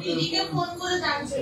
দিদিকে ফোন করে জানছে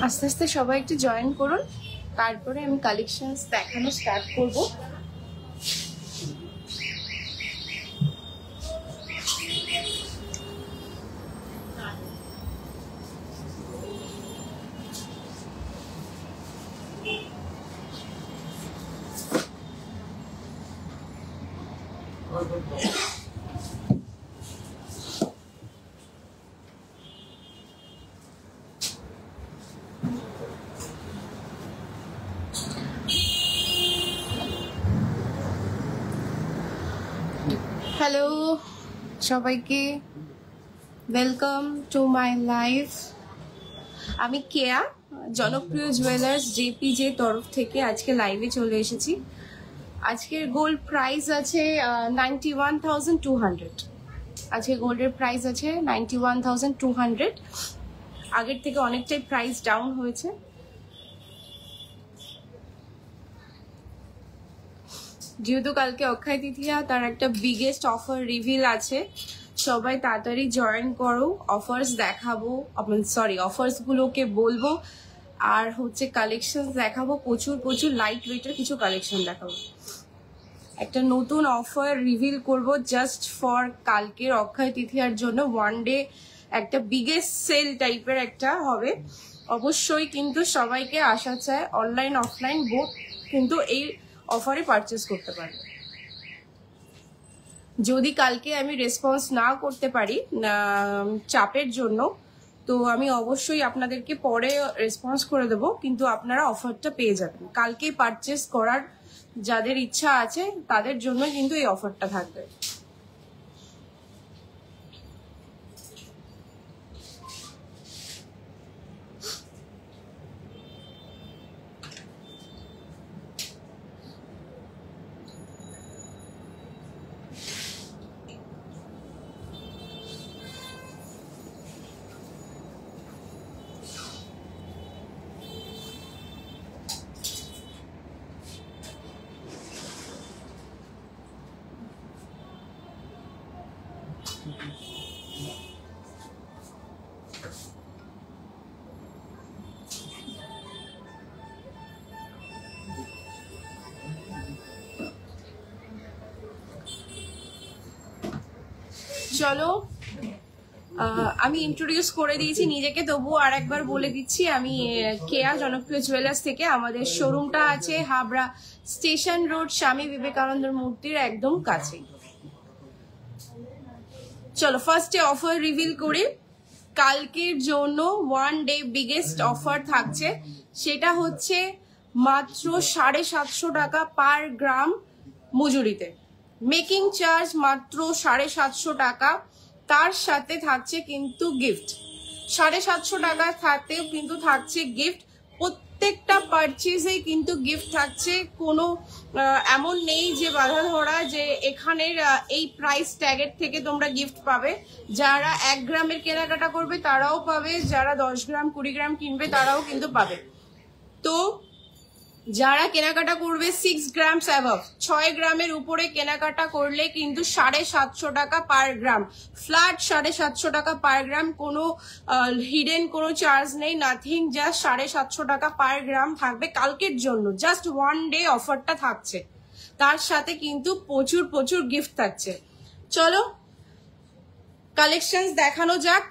আস্তে আস্তে সবাই একটু জয়েন করুন, তারপরে আমি কালেকশনস দেখানো স্টার্ট করব। হ্যালো সবাইকে, ওয়েলকাম টু মাই লাইভ। আমি কেয়া, জনপ্রিয় জুয়েলার্স জেপিজে তরফ থেকে আজকে লাইভে চলে এসেছি। আজকের গোল্ড প্রাইস আছে 91,200। আজকে গোল্ডের প্রাইস আছে 91,200। আগের থেকে অনেকটাই প্রাইস ডাউন হয়েছে। যেহেতু কালকে অক্ষয় তৃতীয়া, তার একটা বিগেস্ট অফার রিভিল আছে, সবাই তাড়াতাড়ি জয়েন করো। অফার্স দেখাবো, সরি অফার্স গুলোকে বলবো, আর হচ্ছে কালেকশন দেখাবো, প্রচুর প্রচুর লাইট ওয়েটের কিছু কালেকশন দেখাবো। একটা নতুন অফার রিভিল করব জাস্ট ফর কালকের অক্ষয় তৃতীয়ার জন্য। ওয়ান ডে একটা বিগেস্ট সেল টাইপের একটা হবে। অবশ্যই কিন্তু সবাইকে আসা চায়, অনলাইন অফলাইন বোথ কিন্তু এই অফারে পারচেস করতে পারবে। যদি কালকে আমি রেসপন্স না করতে পারি চাপের জন্য, তো আমি অবশ্যই আপনাদেরকে পরে রেসপন্স করে দেবো, কিন্তু আপনারা অফারটা পেয়ে যাবেন। কালকে পারচেস করার যাদের ইচ্ছা আছে তাদের জন্য কিন্তু এই অফারটা থাকবে। চলো আমি ইন্ট্রোডিউস করে দিয়েছি নিজেকে, তবুও আর একবার বলে দিচ্ছি, আমি কেয়া, জনপ্রিয় জুয়েলার্স থেকে। আমাদের শোরুমটা আছে হাবড়া স্টেশন রোড, স্বামী বিবেকানন্দের মূর্তির একদম কাছে। চলো ফার্স্টে অফার রিভিল করি। কালকের জন্য ওয়ান ডে বিগেস্ট অফার থাকছে, সেটা হচ্ছে মাত্র 750 টাকা পার গ্রাম মজুরিতে। মেকিং চার্জ মাত্র 750 টাকা, তার সাথে থাকছে কিন্তু গিফট। 750 টাকা থাকতেও কিন্তু থাকছে গিফট। প্রত্যেকটা পারচেজে কিন্তু গিফট থাকছে, কোনো এমন নেই যে বাধা ধরা যে এখানের এই প্রাইস ট্যাগের থেকে তোমরা গিফট পাবে। যারা 1 গ্রামের কেনাকাটা করবে তারাও পাবে, যারা 10 গ্রাম 20 গ্রাম কিনবে তারাও কিন্তু পাবে। তো যারা কেনাকাটা করবে 6 গ্রাম অ্যাবভ, 6 গ্রামের উপরে কেনাকাটা করলে কিন্তু 750 টাকা পার গ্রাম, ফ্ল্যাট 750 টাকা পার গ্রাম, কোনো হিডেন কোনো চার্জ নেই, নাথিং, জাস্ট 750 টাকা পার গ্রাম থাকবে কালকের জন্য। জাস্ট 1 ডে অফারটা থাকছে, তার সাথে কিন্তু প্রচুর প্রচুর গিফট থাকছে। চলো কালেকশন দেখানো যাক।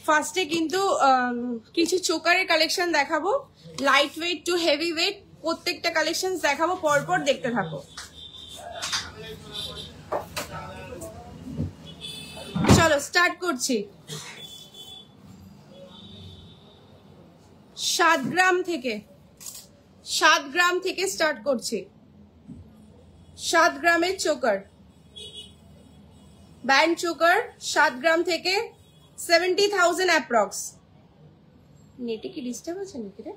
ফার্স্টে কিন্তু কিছু চোকারের কালেকশন দেখাবো, light weight to heavy weight, প্রত্যেকটা কালেকশন দেখাবো, পরপর দেখতে থাকো। চলো স্টার্ট করছি। 7 গ্রাম থেকে স্টার্ট করছি। 7 গ্রামের চোকার, ব্যান্ড চোকার 7 গ্রাম থেকে 70,000 অ্যাপ্রক্স। নেটে কি ডিস্টার্ব আছে নাকি রে?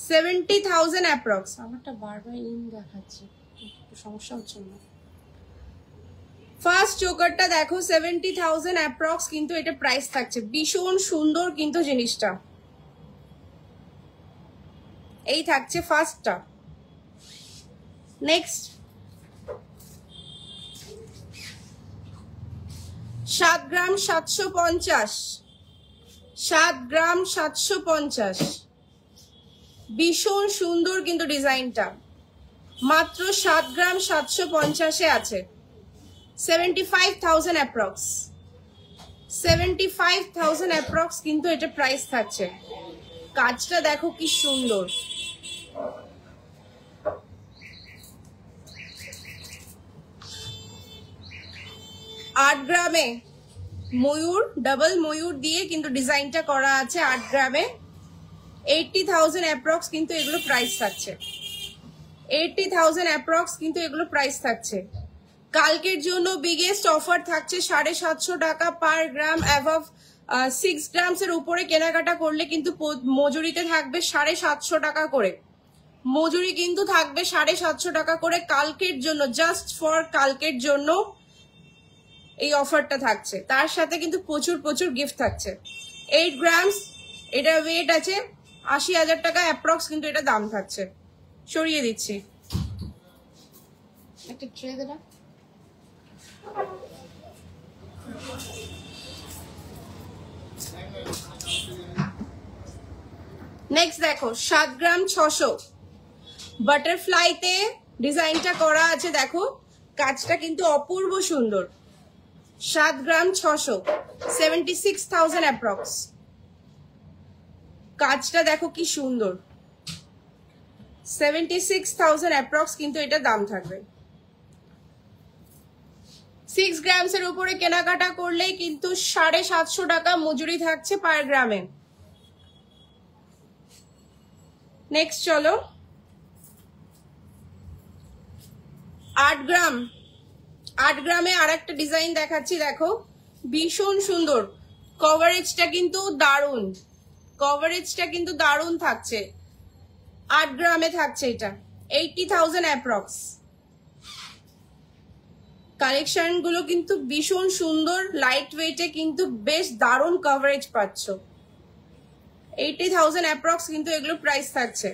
70,000 অ্যাপ্রক্স। আমারটা বারবার ইন দেখাচ্ছে, সমস্যা হচ্ছে না। ফার্স্ট চোকারটা দেখো 70,000 অ্যাপ্রক্স কিন্তু এটা প্রাইস থাকছে। ভীষণ সুন্দর কিন্তু জিনিসটা। এই থাকছে ফার্স্টটা। নেক্সট 7 গ্রাম 750, 7 গ্রাম 750, ভীষণ সুন্দর কিন্তু ডিজাইনটা। মাত্র 7 গ্রাম 750-এ আছে। 75,000 অ্যাপ্রক্স, 75,000 অ্যাপ্রক্স কিন্তু এটা প্রাইস থাকছে। কাজটা দেখো কি সুন্দর। আট গ্রামে ময়ূর, ডাবল ময়ূর দিয়ে কিন্তু ডিজাইনটা করা আছে। 8 গ্রামে 80,000 অ্যাপ্রক্স কিন্তু এগুলো প্রাইস থাকছে। 80,000 অ্যাপ্রক্স কিন্তু এগুলো প্রাইস থাকছে। কালকের জন্য বিগেস্ট অফার থাকছে 750 টাকা পার গ্রাম। অ্যাবভ 6 গ্রামস এর উপরে কেনাকাটা করলে কিন্তু মজুরিতে থাকবে 750 টাকা করে। মজুরি কিন্তু থাকবে 750 টাকা করে কালকের জন্য, জাস্ট ফর কালকের জন্য এই অফারটা থাকছে। তার সাথে কিন্তু প্রচুর প্রচুর গিফট থাকছে। 8 গ্রামস, এটা ওয়েট আছে 80,000 টাকা অ্যাপ্রক্স কিন্তু এটা দাম থাকছে। সরিয়ে দিচ্ছি একটা ট্রে দেনা। নেক্সট দেখো 7 গ্রাম 600, বাটারফ্লাইতে ডিজাইনটা করা আছে। দেখো কাজটা কিন্তু অপূর্ব সুন্দর। 7 গ্রাম 600, 76,000 অ্যাপ্রক্স। কাজটা দেখো কি সুন্দর। 76,000 অ্যাপ্রক্স কিন্তু এটা দাম থাকবে। 6 গ্রামস এর উপরে কেনাকাটা করলেই কিন্তু 750 টাকা মজুরি থাকছে পার গ্রামে। নেক্সট চলো 8 গ্রাম। 8 গ্রামে আর একটা ডিজাইন দেখাচ্ছি। দেখো ভীষণ সুন্দর, কভারেজটা কিন্তু দারুণ, কভারেজটা কিন্তু দারুণ থাকছে। 8 গ্রামে থাকছে এটা 80,000 অ্যাপ্রক্স। কালেকশন গুলো কিন্তু ভীষণ সুন্দর, লাইট ওয়েটে কিন্তু বেশ দারুণ কভারেজ পাচ্ছ। 80,000 অ্যাপ্রক্স কিন্তু এগুলো প্রাইস থাকছে।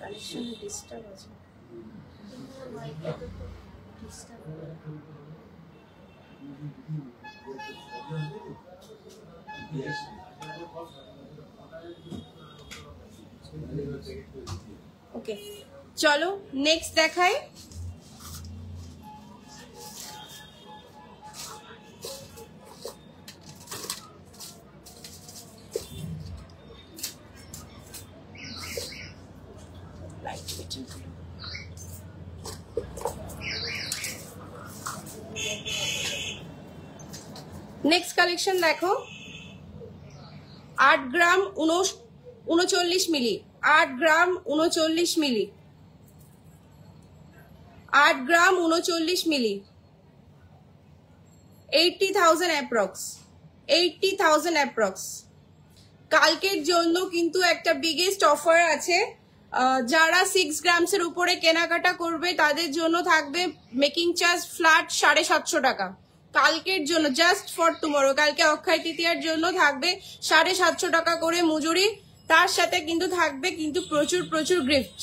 কালেকশনে ডিস্টার্ব আছে। ওকে চলো নেক্সট দেখাই। নেক্সট কালেকশন দেখো 8 গ্রাম 39 মিলি, 8 গ্রাম 39 মিলি, 8 গ্রাম 39 মিলি, 80,000 অ্যাপ্রক্স, 80,000 অ্যাপ্রক্স। কালকের জন্য কিন্তু একটা বিগেস্ট অফার আছে। যারা 6 গ্রামসের উপরে কেনাকাটা করবে তাদের জন্য থাকবে মেকিং চার্জ ফ্ল্যাট 750 টাকা। কালকের জন্য জাস্ট ফর টুমরো, কালকে অক্ষয় তৃতীয়ার জন্য থাকবে 750 টাকা করে মজুরি। তার সাথে কিন্তু থাকবে কিন্তু প্রচুর প্রচুর গিফট,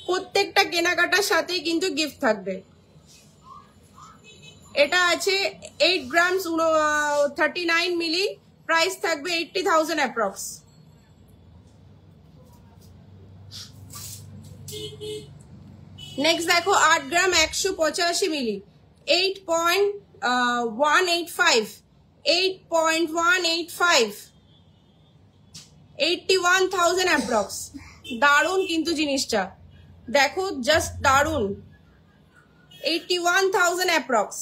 প্রত্যেকটা কেনাকাটার সাথেই কিন্তু গিফট থাকবে। এটা আছে 8 গ্রামস 39 মিলি, প্রাইস থাকবে 80,000 অ্যাপ্রক্স। নেক্সট দেখো 8 গ্রাম 185 মিলি, 8.185, 8.185, 81,000 অ্যাপ্রক্স। দারুণ কিন্তু জিনিসটা দেখো, জাস্ট দারুণ। 81,000 অ্যাপ্রক্স।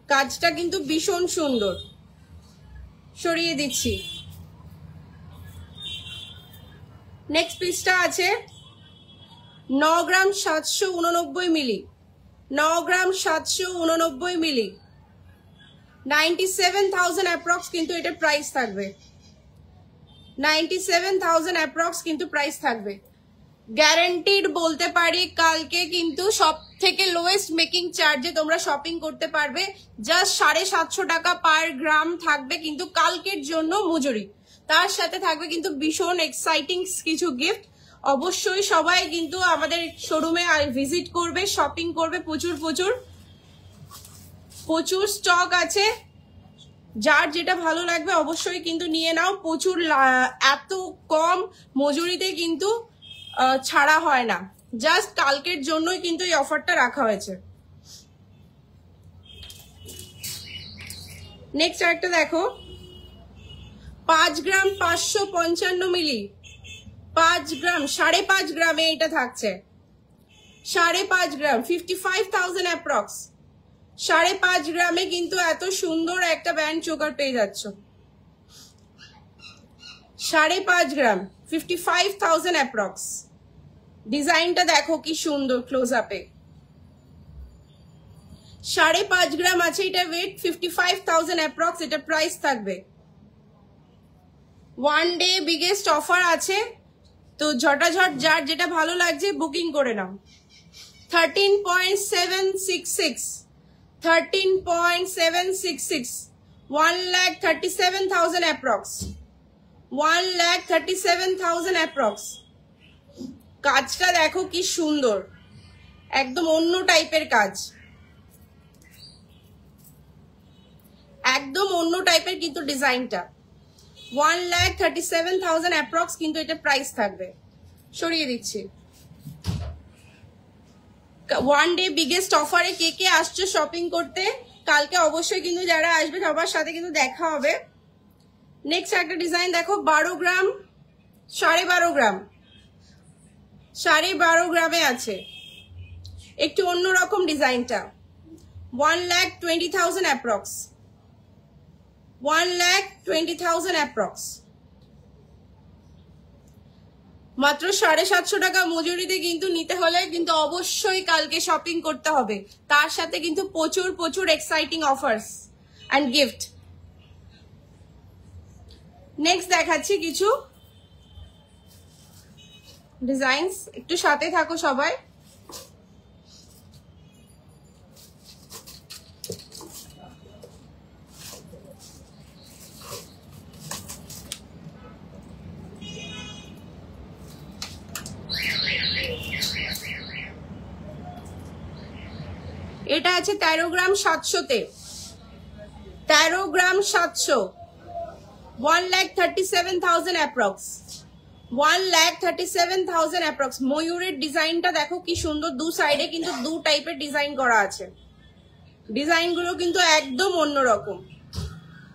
কাজটা কিন্তু ভীষণ সুন্দর। সরিয়ে দিচ্ছি। নেক্সট পিসটা আছে 9 গ্রাম 789 মিলি, 9 গ্রাম 789 মিলি, 97,000 অ্যাপ্রক্স কিন্তু এটা প্রাইস থাকবে। 97,000 অ্যাপ্রক্স কিন্তু প্রাইস থাকবে। গ্যারান্টিড বলতে পারি কালকে কিন্তু সব থেকে লোয়েস্ট মেকিং চার্জে তোমরা শপিং করতে পারবে। জাস্ট 750 টাকা পার গ্রাম থাকবে কিন্তু কালকের জন্য মজুরি। তার সাথে থাকবে কিন্তু ভীষণ এক্সাইটিং কিছু গিফট। অবশ্যই সবাই কিন্তু আমাদের শোরুমে ভিজিট করবে, শপিং করবে। প্রচুর প্রচুর প্রচুর স্টক আছে, যার যেটা ভালো লাগবে অবশ্যই কিন্তু নিয়ে নাও। প্রচুর এত কম মজুরিতে কিন্তু ছাড়া হয় না, জাস্ট কালকের জন্যই কিন্তু এই অফারটা রাখা হয়েছে। নেক্সট একটা দেখো 5 গ্রাম 555 মিলি, 5 গ্রাম 5.5 গ্রামে এটা থাকছে। 5.5 গ্রাম 55,000 অ্যাপ্রক্স। 5.5 গ্রামে কিন্তু এত সুন্দর একটা ব্যান্ড চোকার পেয়ে যাচ্ছ। 5.5 গ্রাম 55,000 অ্যাপ্রক্স। ডিজাইনটা দেখো কি সুন্দর ক্লোজ আপে। 5.5 গ্রাম আছে, এটা ওয়েট 55,000 অ্যাপ্রক্স। এটা প্রাইস থাকবে। ওয়ান ডে বিগেস্ট অফার আছে, তো ঝটাঝট যার যেটা ভালো লাগছে বুকিং করে নাও। 13.766, 13.766, 1,37,000 অ্যাপ্রক্স, 1,37,000 অ্যাপ্রক্স। কাজটা দেখো কি সুন্দর, একদম অন্য টাইপের কাজ, একদম অন্য টাইপের কিন্তু ডিজাইনটা। 1,37,000 অ্যাপ্রক্স কিন্তু এটা প্রাইস থাকবে। সরিয়ে দিচ্ছি। ওয়ান ডে বিগেস্ট অফারে কে কে আসছো শপিং করতে কালকে অবশ্যই কিন্তু যারা আসবে সবার সাথে কিন্তু দেখা হবে। নেক্সট একটা ডিজাইন দেখো 12 গ্রাম 12.5 গ্রাম, 12.5 গ্রামে আছে, একটু অন্যরকম ডিজাইনটা। 1,20,000 অ্যাপ্রক্স, 1,20,000 অ্যাপ্রক্স। মাত্র 750 টাকা মজুরিতে কিন্তু নিতে হলে কিন্তু অবশ্যই কালকে শপিং করতে হবে। তার সাথে কিন্তু প্রচুর প্রচুর exciting offers and gift. Next দেখাচ্ছি কিছু ডিজাইনস, একটু সাথে থাকো সবাই। এটা আছে 13 গ্রাম 700-তে, 13 গ্রাম 700, 1,37,000 অ্যাপ্রক্স, 1,37,000 অ্যাপ্রক্স। ময়ূরের ডিজাইনটা দেখো কি সুন্দর, দু সাইডে কিন্তু দু টাইপের ডিজাইন করা আছে। ডিজাইনগুলো কিন্তু একদম অন্যরকম।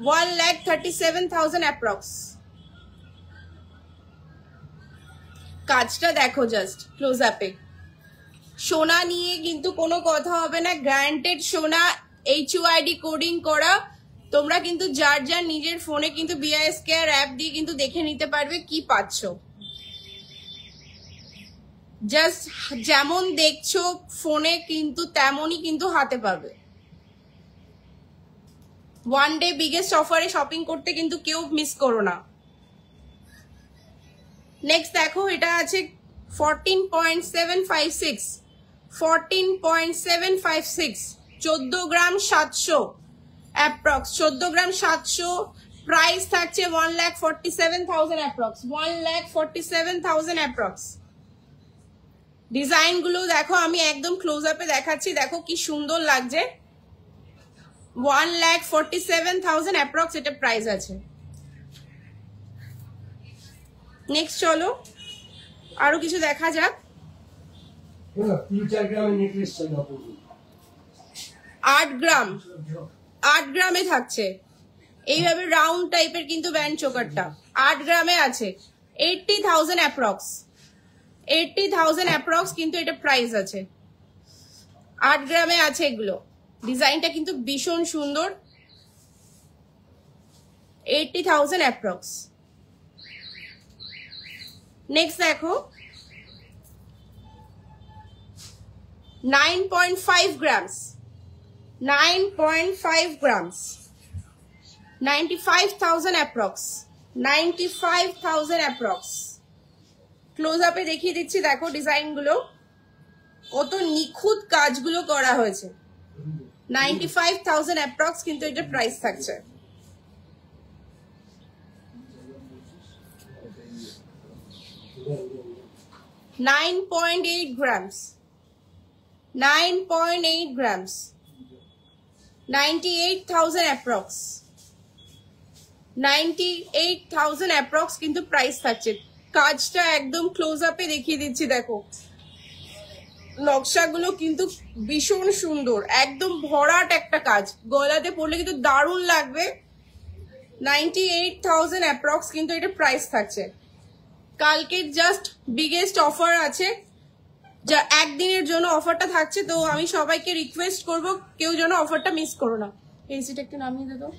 1,37,000 অ্যাপ্রক্স। কাজটা দেখো জাস্ট ক্লোজ আপে। সোনা নিয়ে কিন্তু কোনো কথা হবে না, গ্যারান্টেড সোনা। HUID কোডিং করা। তোমরা কিন্তু যার যার নিজের ফোনে কিন্তু BIS Care অ্যাপ দিয়ে কিন্তু দেখে নিতে পারবে কি পাচ্ছ। জাস্ট যেমন দেখছো ফোনে কিন্তু তেমনই কিন্তু হাতে পাবে। ওয়ান ডে বিগেস্ট অফারে শপিং করতে কিন্তু কেউ মিস করো না। নেক্সট দেখো, এটা আছে 14.756, 14.756, 14 গ্রাম 700 অ্যাপ্রক্স, 14 গ্রাম 700। প্রাইস থাকছে 1,47,000 অ্যাপ্রক্স, 1,47,000 অ্যাপ্রক্স। ডিজাইন গুলো দেখো, আমি একদম ক্লোজ আপে দেখাচ্ছি, দেখো কি সুন্দর লাগছে। 1,47,000 অ্যাপ্রক্স এটা প্রাইস আছে। নেক্সট চলো আরো কিছু দেখা যাক। 8 গ্রাম, 8 গ্রামে থাকছে এইভাবে রাউন্ড টাইপের কিন্তু ব্যান্ড চোকারটা 8 গ্রামে আছে। 80,000 অ্যাপ্রক্স, 80,000 অ্যাপ্রক্স কিন্তু এটা প্রাইস আছে। 8 গ্রামে আছে এগুলো। ডিজাইনটা কিন্তু ভীষণ সুন্দর। 80,000 অ্যাপ্রক্স। নেক্সট দেখো 9.5 grams, 9.5 grams, 95,000 approx, 95,000 approx. Close আপে দেখিয়ে দিচ্ছি, দেখো ডিজাইন গুলো কত নিখুঁত কাজগুলো করা হয়েছে। 95,000 অ্যাপ্রক্স কিন্তু এটা প্রাইস থাকছে। (9.8 grams, 9.8 grams, 98,000 approx, 98,000 approx কিন্তু প্রাইস থাকছে। কাজটা একদম ক্লোজ আপে দেখিয়ে দিচ্ছি, দেখো নকশাগুলো কিন্তু ভীষণ সুন্দর, একদম ভরাট একটা কাজ, গলাতে পরলে কিন্তু দারুণ লাগবে। 98,000 approx কিন্তু এটা প্রাইস থাকছে। কালকে জাস্ট বিগেস্ট অফার আছে, যা একদিনের জন্য অফারটা থাকছে, তো আমি সবাইকে রিকোয়েস্ট করব কেউ যেন অফারটা মিস করো না। এসিটা একটু নামিয়ে দে তো।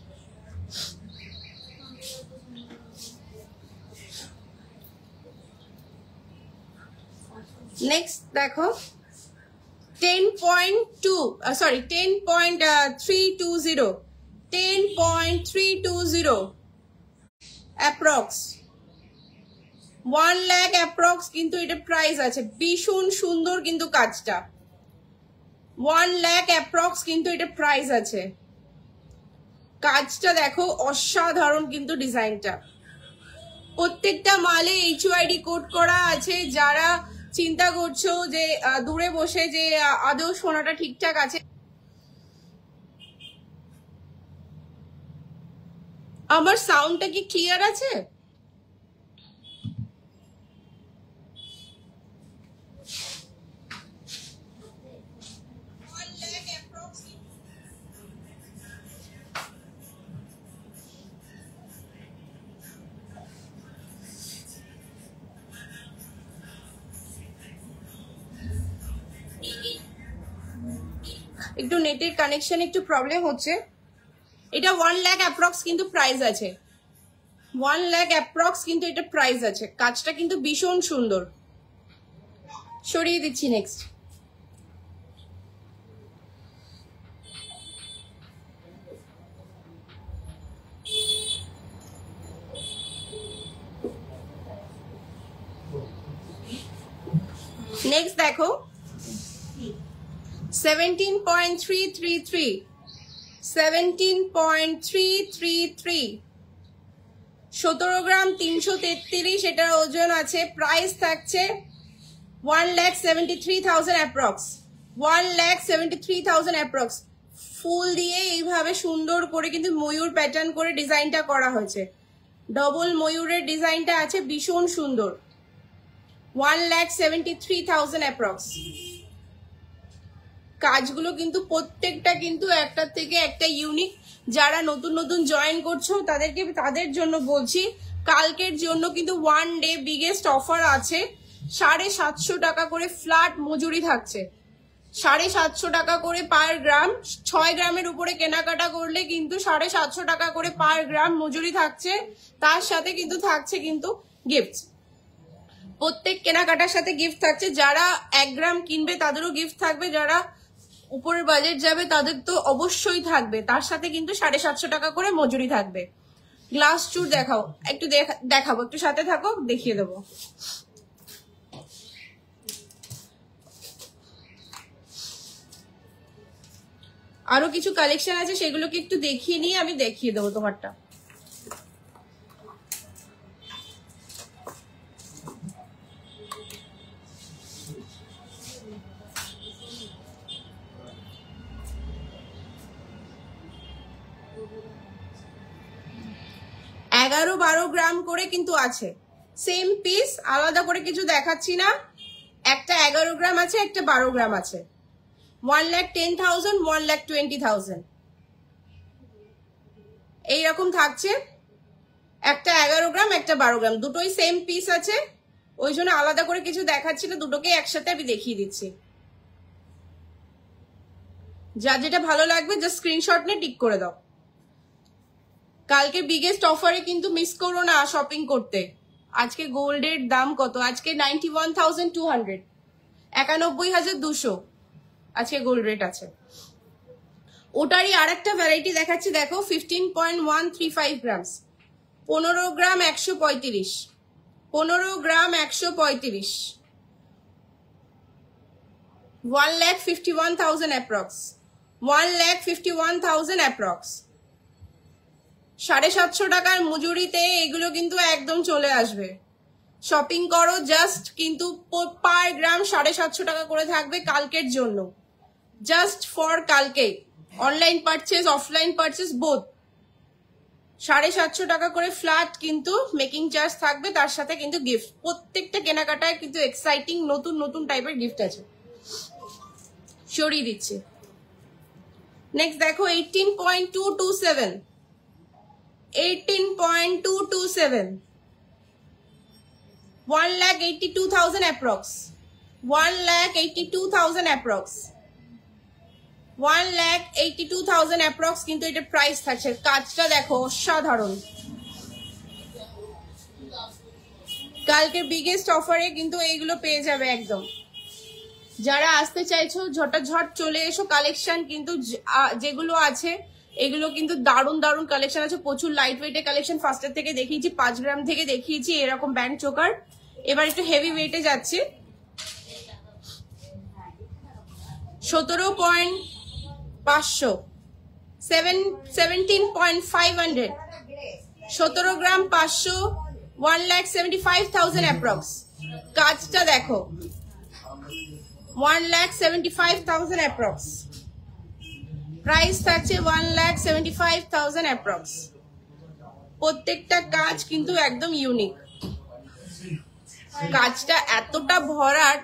নেক্সট দেখো 10.320, 10.320 অ্যাপ্রক্স, 1 লাখ অ্যাপ্রক্স কিন্তু এটা প্রাইস আছে। ভীষণ সুন্দর কিন্তু কাজটা, 1 লাখ অ্যাপ্রক্স কিন্তু এটা প্রাইস আছে। কাজটা দেখো অসাধারণ কিন্তু ডিজাইনটা। প্রত্যেকটা মালে HUID কোড করা আছে। যারা চিন্তা করছো যে দূরে বসে যে আদৌ সোনাটা ঠিকঠাক আছে, আমার সাউন্ডটা কি ক্লিয়ার আছে? একটু নেটের কানেকশন একটু প্রবলেম হচ্ছে। এটা 1 লাখ অ্যাপ্রক্স কিন্তু প্রাইস আছে, 1 লাখ অ্যাপ্রক্স কিন্তু এটা প্রাইস আছে। কাজটা কিন্তু ভীষণ সুন্দর। সরিয়ে দিচ্ছি। নেক্সট নেক্সট দেখো 17.333, 17.333, 17 গ্রাম 333 এটার ওজন আছে। প্রাইস থাকছে 1,73,000 অ্যাপ্রক্স, 1,73,000 অ্যাপ্রক্স। ফুল দিয়ে এইভাবে সুন্দর করে কিন্তু ময়ূর প্যাটার্ন করে ডিজাইনটা করা হয়েছে। ডবল ময়ূরের ডিজাইনটা আছে, ভীষণ সুন্দর। 1,73,000 অ্যাপ্রক্স। কাজগুলো কিন্তু প্রত্যেকটা কিন্তু একটার থেকে একটা ইউনিক। যারা নতুন নতুন জয়েন করছো তাদের জন্য বলছি, কালকের জন্য কিন্তু 1 ডে বিগেস্ট অফার আছে। 750 টাকা করে ফ্ল্যাট মজুরি থাকছে, 750 টাকা করে পার গ্রাম। 6 গ্রামের উপরে কেনাকাটা করলে কিন্তু 750 টাকা করে পার গ্রাম মজুরি থাকছে। তার সাথে কিন্তু থাকছে কিন্তু গিফট, প্রত্যেক কেনাকাটার সাথে গিফট থাকছে। যারা 1 গ্রাম কিনবে তাদেরও গিফট থাকবে, যারা উপরের বাজেট যাবে তাদের তো অবশ্যই থাকবে। তার সাথে কিন্তু 750 টাকা করে মজুরি থাকবে। গ্লাস চুর দেখাও, একটু দেখাবো, একটু সাথে থাকো, দেখিয়ে দেবো। আরো কিছু কালেকশন আছে, সেগুলোকে একটু দেখিয়ে নিয়ে আমি দেখিয়ে দেবো তোমারটা। এগারো 12 গ্রাম করে কিন্তু আছে, সেম পিস, আলাদা করে কিছু দেখাচ্ছি না। একটা 11 গ্রাম আছে, একটা 12 গ্রাম আছে। 1,10,000, 1,20,000 এইরকম থাকছে। একটা 11 গ্রাম, একটা 12 গ্রাম, দুটোই সেম পিস আছে, ওই জন্য আলাদা করে কিছু দেখাচ্ছি না, দুটোকে একসাথে আমি দেখিয়ে দিচ্ছি। যা যেটা ভালো লাগবে জাস্ট স্ক্রিনশট নিয়ে টিক করে দাও। কালকে বিগেস্ট অফারে কিন্তু মিস করো না শপিং করতে। আজকে গোল্ডের দাম কত? আজকে 91,200, 91,200 আজকে গোল্ড রেট আছে। ওটারই আর একটা ভ্যারাইটি দেখাচ্ছি, দেখো 15.135 গ্রামস, 15 গ্রাম 135, 15 গ্রাম 135, 1,51,000 অ্যাপ্রক্স, 1,51,000 অ্যাপ্রক্স। 750 টাকার মজুরিতে এগুলো কিন্তু একদম চলে আসবে। শপিং করো জাস্ট, কিন্তু পার গ্রাম 750 টাকা করে থাকবে কালকের জন্য, জাস্ট ফর কালকে। Online purchase, offline purchase both. 750 টাকা করে ফ্ল্যাট কিন্তু মেকিং চার্জ থাকবে, তার সাথে কিন্তু গিফট। প্রত্যেকটা কেনাকাটায় কিন্তু এক্সাইটিং নতুন নতুন টাইপের গিফট আছে, সরিয়ে দিচ্ছে। নেক্সট দেখো 18.227, 18.227, 1,82,000 approx, 1,82,000 approx, 1,82,000 approx কিন্তু এটা প্রাইস থাকছে। কাজটা দেখো অসাধারণ। কালকে বিগেস্ট অফারে কিন্তু এইগুলো পেয়ে যাবে একদম। যারা আসতে চাইছো ঝটাঝট চলে এসো। কালেকশন কিন্তু যেগুলো আছে এগুলো কিন্তু দারুণ দারুণ কালেকশন আছে, প্রচুর লাইট ওয়েটের কালেকশন। ফার্স্টের থেকে দেখিয়েছি, 5 গ্রাম থেকে দেখিয়েছি এরকম ব্যান্ড চোকার। এবার একটু হেভি ওয়েটে যাচ্ছে, 17.500, 17.500, 17 গ্রাম 500, 1,75,000 অ্যাপ্রক্স। কাজটা দেখো, 1,75,000 অ্যাপ্রক্স প্রাইস থাকছে, 1,75,000 অ্যাপ্রক্স। প্রত্যেকটা কাজ কিন্তু একদম ইউনিক। কাজটা এতটা ভরাট,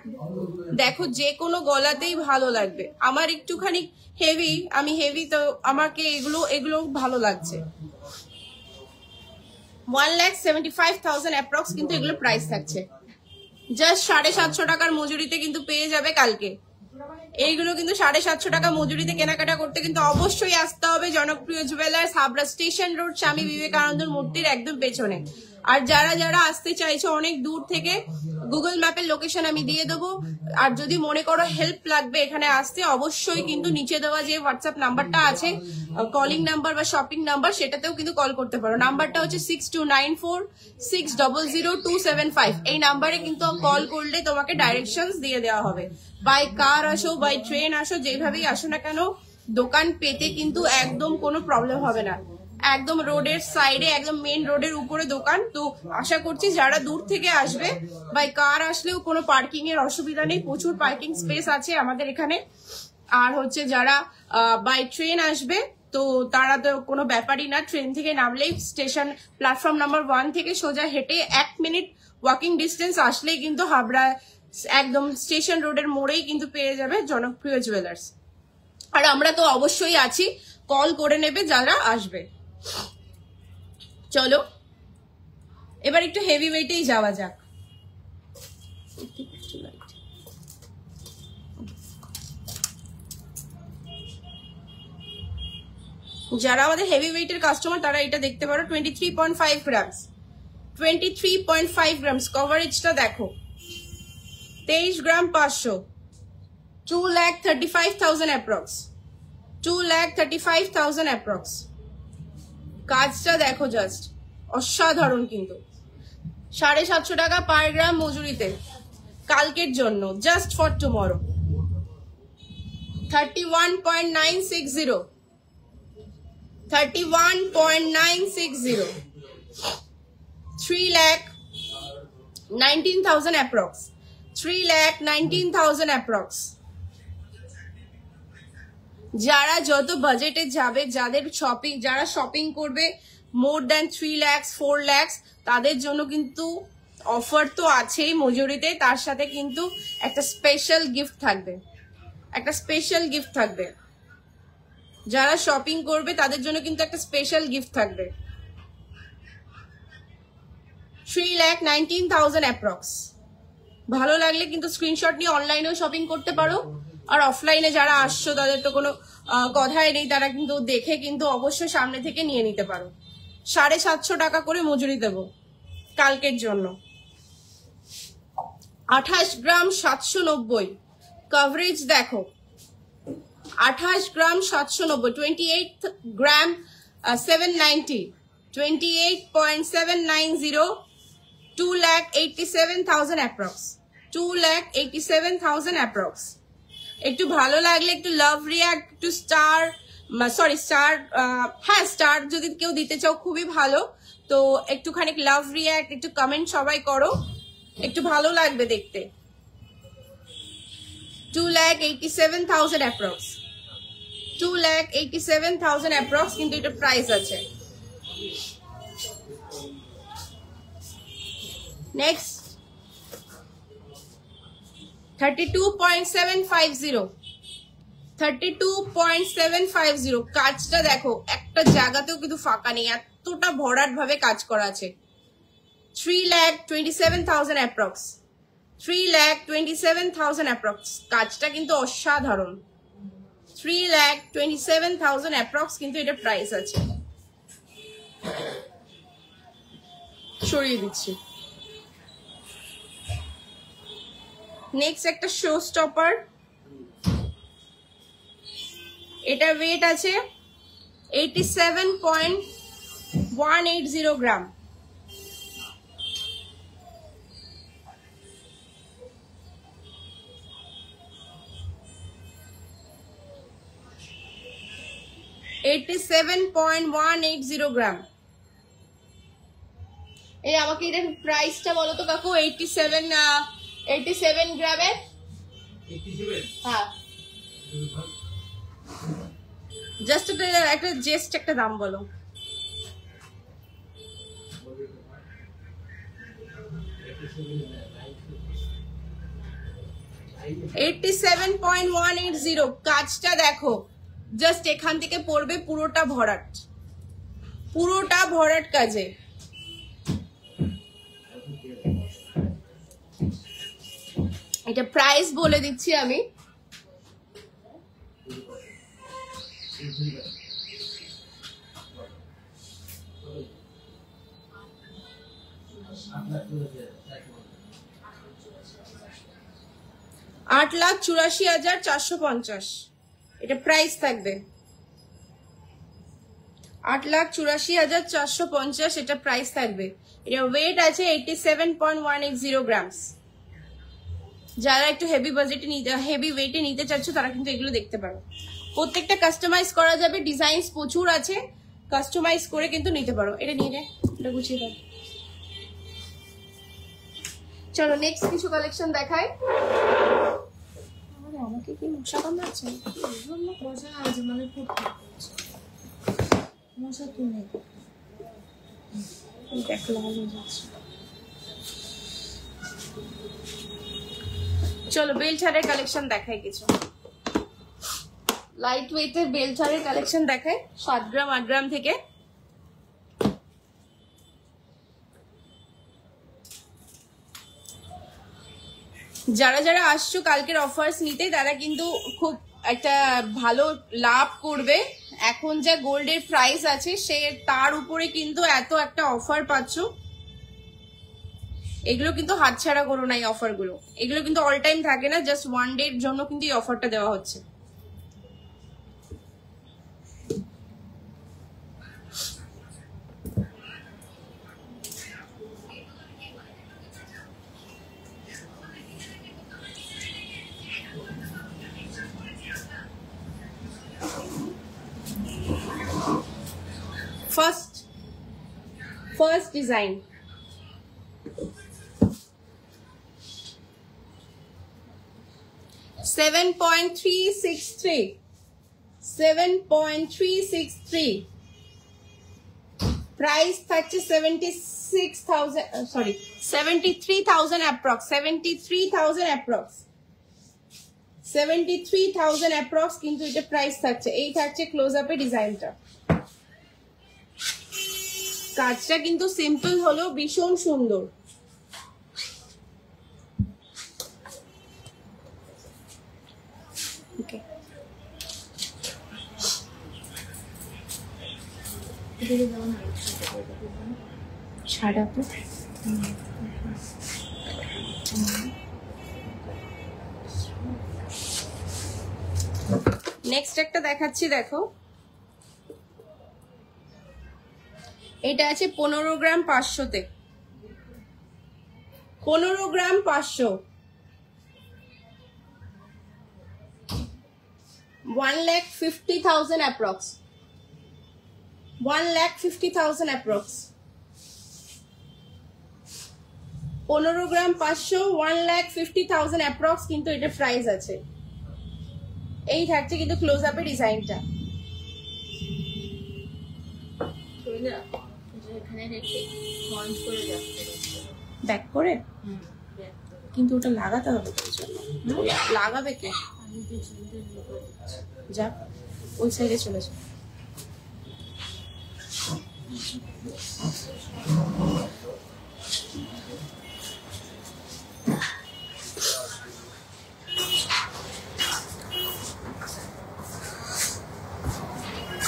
দেখো যে কোনো গলাতেই ভালো লাগবে। আমার একটুখানি হেভি, আমি হেভি, তো আমাকে এগুলো ভালো লাগছে। 1,75,000 অ্যাপ্রক্স কিন্তু এগুলো প্রাইস থাকছে। জাস্ট 750 টাকার মজুরিতে কিন্তু পেয়ে যাবে কালকে। এইগুলো কিন্তু 750 টাকা মজুরিতে কেনাকাটা করতে কিন্তু অবশ্যই আসতে হবে জনপ্রিয় জুয়েলার্স, হাবড়া স্টেশন রোড, স্বামী বিবেকানন্দের মূর্তির একদম পেছনে। আর যারা যারা আসতে চাইছো অনেক দূর থেকে, গুগল ম্যাপের লোকেশন আমি দিয়ে দেবো। আর যদি মনে করো হেল্প লাগবে এখানে আসতে, অবশ্যই কিন্তু নিচে দেওয়া যে হোয়াটসঅ্যাপ নাম্বারটা আছে, কলিং নাম্বার বা শপিং নাম্বার, সেটাতেও কিন্তু কল করতে পারো। নাম্বারটা হচ্ছে 6294600275। এই নাম্বারে কিন্তু কল করলে তোমাকে ডাইরেকশনস দিয়ে দেওয়া হবে। বাই কার আসো, বাই ট্রেন আসো, যেভাবেই আসো না কেন, দোকান পেতে কিন্তু একদম কোনো প্রবলেম হবে না। একদম রোডের সাইডে, একদম মেন রোডের উপরে দোকান। তো আশা করছি যারা দূর থেকে আসবে, বাই কার আসলেও কোনো পার্কিং এর অসুবিধা নেই, প্রচুর পার্কিং স্পেস আছে আমাদের এখানে। আর হচ্ছে যারা বাই ট্রেন আসবে তো তারা তো কোনো ব্যাপারই না, ট্রেন থেকে নামলেই স্টেশন প্ল্যাটফর্ম নাম্বার 1 থেকে সোজা হেঁটে 1 মিনিট ওয়াকিং ডিস্টেন্স আসলেই কিন্তু হাবড়া একদম স্টেশন রোডের মোড়েই কিন্তু পেয়ে যাবে জনপ্রিয় জুয়েলার্স। আর আমরা তো অবশ্যই আছি, কল করে নেবে যারা আসবে। চলো এবার একটু হেভি ওয়েটেই যাওয়া যাক। যারা আমাদের হেভি ওয়েটের কাস্টমার তারা এটা দেখতে পারো। 23.5 গ্রামস, 23.5 গ্রামস। কভারেজটা দেখো, 23 গ্রাম 500, 2,35,000 অ্যাপ্রক্স, 2,35,000 অ্যাপ্রক্স। কাজটা দেখো জাস্ট অসাধারণ, কিন্তু 750 টাকা পার গ্রাম মজুরিতে কালকের জন্য, just for tomorrow. 31.960, 31.960, 3,19,000 approx, 3,19,000 approx। যারা যত বাজেটে যাবে, যাদের শপিং, যারা শপিং করবে মোর দ্যান 3 lakhs 4 lakhs, তাদের জন্য কিন্তু অফার তো আছেই মজুরিতে, তার সাথে কিন্তু একটা স্পেশাল গিফট থাকবে, একটা স্পেশাল গিফট থাকবে। যারা শপিং করবে তাদের জন্য কিন্তু একটা স্পেশাল গিফট থাকবে। 3,19,000 অ্যাপ্রক্স। ভালো লাগলে কিন্তু স্ক্রিনশট নিয়ে অনলাইনেও শপিং করতে পারো, আর অফলাইনে যারা আসছো তাদের তো কোনো কথাই নেই, তারা কিন্তু দেখে কিন্তু অবশ্যই সামনে থেকে নিয়ে নিতে পারো। 750 টাকা করে মজুরি দেবো কালকের জন্য। 28 গ্রাম 790, কভারেজ দেখো, 28 গ্রাম 790, 28 গ্রাম 790, 28.790, 2,87,000 অ্যাপ্রক্স, 2,87,000 অ্যাপ্রক্স। একটু ভালো লাগলে একটু লাভ রিয়াক্ট, একটু স্টার, সরি স্টার, হ্যাঁ স্টার যদি কেউ দিতে চাও খুবই ভালো, তো একটুখানি লাভ রিয়াক্ট, একটু কমেন্ট সবাই করো, একটু ভালো লাগবে দেখতে। 2,87,000 অ্যাপ্রক্স, 2,87,000 অ্যাপ্রক্স, কিন্তু এটা প্রাইস আছে। নেক্সট 32.750, 32.750। কাজটা দেখো, একটা জায়গাতেও কিন্তু ফাঁকা নেই, এতটা ভরাট ভাবে কাজ করা আছে। 3,27,000 অ্যাপ্রক্স, 3,27,000 অ্যাপ্রক্স। কাজটা কিন্তু অসাধারণ। 3,27,000 অ্যাপ্রক্স, কিন্তু এটা প্রাইস আছে। সরিয়ে দিচ্ছি। নেক্সট একটা শো স্টপার, এটা ওয়েট আছে 87.180 গ্রাম, 87.180 গ্রাম। এই আমাকে এটার প্রাইসটা বলো তো কাকু। 87 গ্রামের, হ্যাঁ জাস্ট একটা জেস্ট একটা দাম বলো। 87.180। কাজটা দেখো জাস্ট, এখান থেকে পড়বে পুরোটা ভরাট, পুরোটা ভরাট কাজে। এটা প্রাইস বলে দিচ্ছি আমি, $8,84,450 এটা প্রাইস থাকবে। 8,84,450 এটা প্রাইস থাকবে। এটা ওয়েট আছে 87.180 গ্রামস। যারা একটু হেভি বাজেটে নিতে, হেভি ওয়েটে নিতে চাচ্ছ তারা কিন্তু এগুলো দেখতে পারো। প্রত্যেকটা কাস্টমাইজ করা যাবে, ডিজাইনস প্রচুর আছে, কাস্টমাইজ করে কিন্তু নিতে পারো। এটা নিয়ে নে, এটা গুছিয়ে দাও। চলো নেক্সট কিছু কালেকশন দেখাই। আমাকে কি মশা কামড়াচ্ছে? মশা আছে মানে খুব মশা তো নেই, দেখো ভালো যাচ্ছে। চলো বেলছাড়ের কালেকশন দেখাই কিছু। লাইট ওয়েটের বেলছাড়ের কালেকশন দেখাই 7 গ্রাম 8 গ্রাম থেকে। যারা যারা আসছো কালকের অফার্স নিতে তারা কিন্তু খুব একটা ভালো লাভ করবে। এখন যা গোল্ডের প্রাইস আছে সে তার উপরে কিন্তু এত একটা অফার পাচ্ছ, এগুলো কিন্তু হাতছাড়া করো না। এই অফার গুলো, এগুলো কিন্তু অল টাইম থাকে না, জাস্ট ওয়ান ডে এর জন্য কিন্তু এই অফারটা দেওয়া হচ্ছে। First design. $7.363 price থাকছে 73,000 approx 73,000 approx কিন্তু এটা প্রাইস থাকছে। এই থাকছে ক্লোজ আপে ডিজাইনটা। কাজটা কিন্তু সিম্পল হলেও ভীষণ সুন্দর। ওকে, ছাড়া তো নেক্সট একটা দেখাচ্ছি, দেখো এটা আছে 15 গ্রাম 500-তে, 15 গ্রাম 500, 1,50,000 approx, 1,50,000 approx, 15 গ্রাম 500, 1,50,000 approx কিন্তু এটা প্রাইস আছে। এই থাকছে কিন্তু ক্লোজ আপে ডিজাইনটা। ব্যাক করে কিন্তু ওটা লাগাতে হবে, লাগাবে কে? যা ওই সাইডে চলে যাও।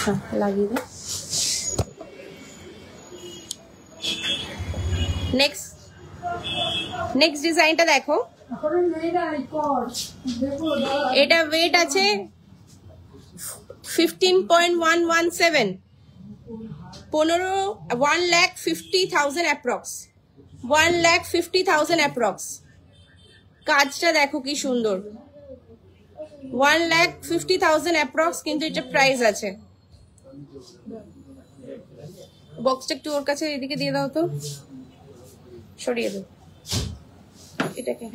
হ্যাঁ, লাগিয়ে দে। নেক্সট ডিজাইনটা দেখো, এটা ওয়েট আছে 15.117, 1,50,000 approx, 1,50,000 approx। কাজটা দেখো কি সুন্দর, 1,50,000 approx কিন্তু এটা প্রাইস আছে। বক্সটা একটু ওর কাছে এদিকে দিয়ে দাও তো, সরিয়ে দাও এটাকে।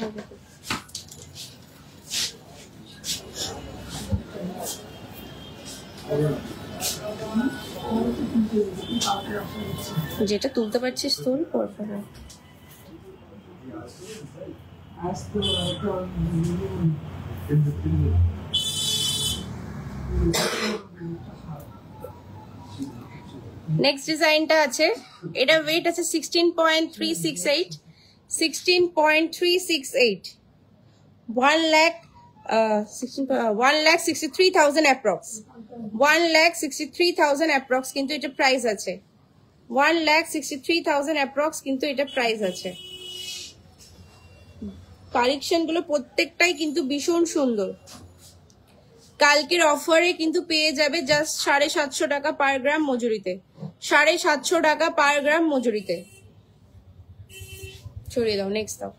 যেটা তুলতে পারছিস তোল, পরপর নেক্সট ডিজাইনটা আছে, এটা ওয়েট আছে 16.368, 16.368, 1,63,000 approx, 1,63,000 approx কিন্তু এটা প্রাইস আছে। 1,63,000 approx কিন্তু এটা প্রাইস আছে। কালেকশন গুলো প্রত্যেকটাই কিন্তু ভীষণ সুন্দর। কালকের অফারে কিন্তু পেয়ে যাবে জাস্ট 750 টাকা পার গ্রাম মজুরিতে, 750 টাকা পার গ্রাম মজুরিতে। ছড়িয়ে দাও, নেক্সট দাও।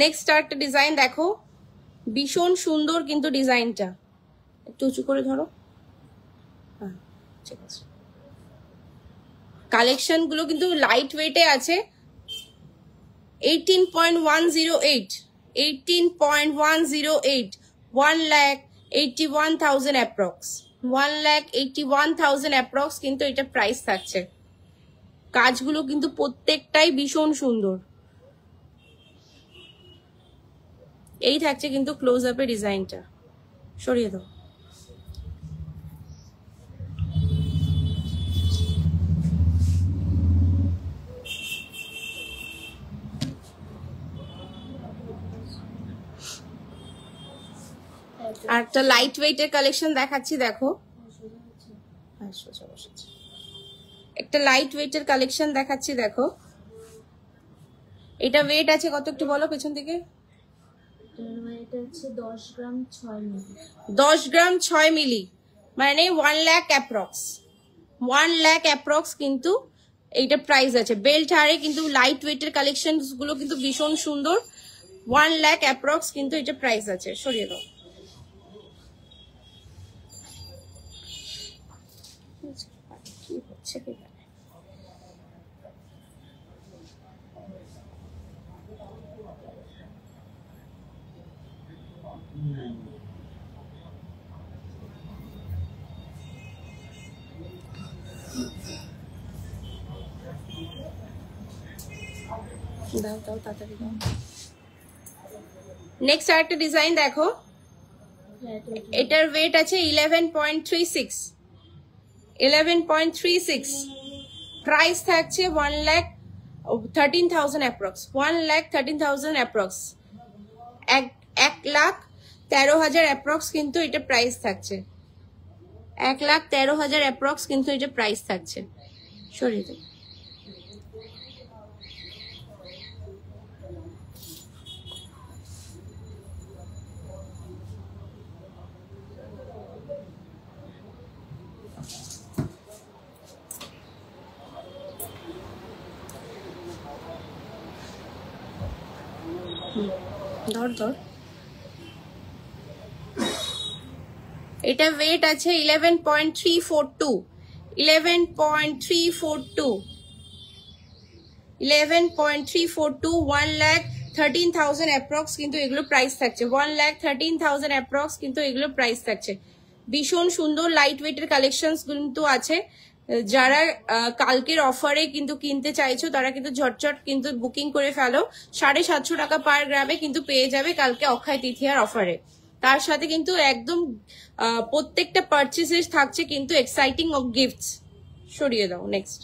নেক্সট একটা ডিজাইন দেখো, ভীষণ সুন্দর কিন্তু ডিজাইনটা। একটু উঁচু করে ধরো, হ্যাঁ ঠিক আছে। কালেকশন গুলো কিন্তু লাইট ওয়েটে আছে। 18.108, 18.108, 1,81,000 approx, 1,81,000 approx কিন্তু এটা প্রাইস থাকছে। কাজগুলো কিন্তু প্রত্যেকটাই ভীষণ সুন্দর। এই থাকছে কিন্তু ক্লোজ আপে ডিজাইনটা, সরিয়ে দাও। আর একটা লাইট ওয়েটের কালেকশন দেখাচ্ছি, দেখো একটা লাইট ওয়েটের কালেকশন দেখাচ্ছি, দেখো এটা ওয়েট আছে কত একটু বলো পেছন থেকে। এটা হচ্ছে 10 গ্রাম 6 মিলি। 10 গ্রাম 6 মিলি মানে 1 লাখ অ্যাপ্রক্স, 1 লাখ অ্যাপ্রক্স কিন্তু এইটা প্রাইস আছে। বেল্ট হারে কিন্তু লাইট ওয়েটের কালেকশন গুলো কিন্তু ভীষণ সুন্দর, 1 লাখ অ্যাপ্রক্স কিন্তু এটা প্রাইস আছে। সরিয়ে দাও। কি হচ্ছে কি দাও দাও তাড়াতাড়ি দাও। নেক্সট আরেকটা ডিজাইন দেখো, এটার ওয়েট আছে 11.36, 11.36, প্রাইস থাকছে 1,13,000 অ্যাপ্রক্স, 1,13,000 অ্যাপ্রক্স, 1,13,000 অ্যাপ্রক্স কিন্তু এটা প্রাইস থাকছে, 1,13,000 অ্যাপ্রক্স কিন্তু এটা প্রাইস থাকছে। সরিয়ে দাও। ধর ধর। এটা ওয়েট আছে 11.342, 11.342, 11.342, 1,13,000 অ্যাপ্রক্স কিন্তু এগুলো প্রাইস থাকছে, 1,13,000 অ্যাপ্রক্স কিন্তু এগুলো প্রাইস থাকছে। ভীষণ সুন্দর লাইট ওয়েটের কালেকশন কিন্তু আছে। যারা কালকের অফারে কিন্তু কিনতে চাইছো তারা কিন্তু ঝটঝট কিন্তু বুকিং করে ফেলো। 750 টাকা পার গ্রামে কিন্তু পেয়ে যাবে কালকে অক্ষয় তৃতীয়ার অফারে। তার সাথে কিন্তু একদম প্রত্যেকটা পারচেসে থাকছে কিন্তু এক্সাইটিং অফ গিফটস। সরিয়ে দাও। নেক্সট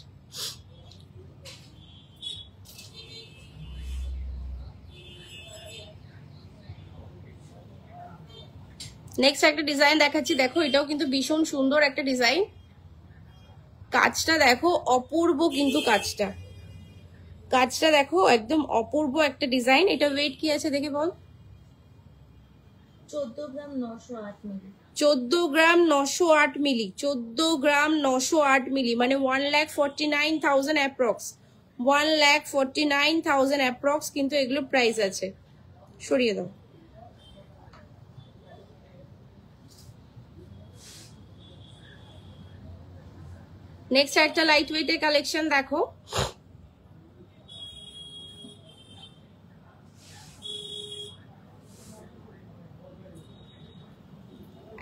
নেক্সট একটা ডিজাইন দেখাচ্ছি, দেখো এটাও কিন্তু ভীষণ সুন্দর একটা ডিজাইন। কাজটা দেখো অপূর্ব, কিন্তু কাজটা দেখো একদম অপূর্ব একটা ডিজাইন। এটা ওয়েট কি আছে দেখে বল। 14 গ্রাম 908 মিলি। 14 গ্রাম 908 মিলি, 14 গ্রাম 908 মিলি মানে 1,49,000 অ্যাপ্রক্স, 1,49,000 অ্যাপ্রক্স কিন্তু এগুলো প্রাইস আছে। সরিয়ে দাও। নেক্সট একটা লাইট ওয়েটের কালেকশন দেখো,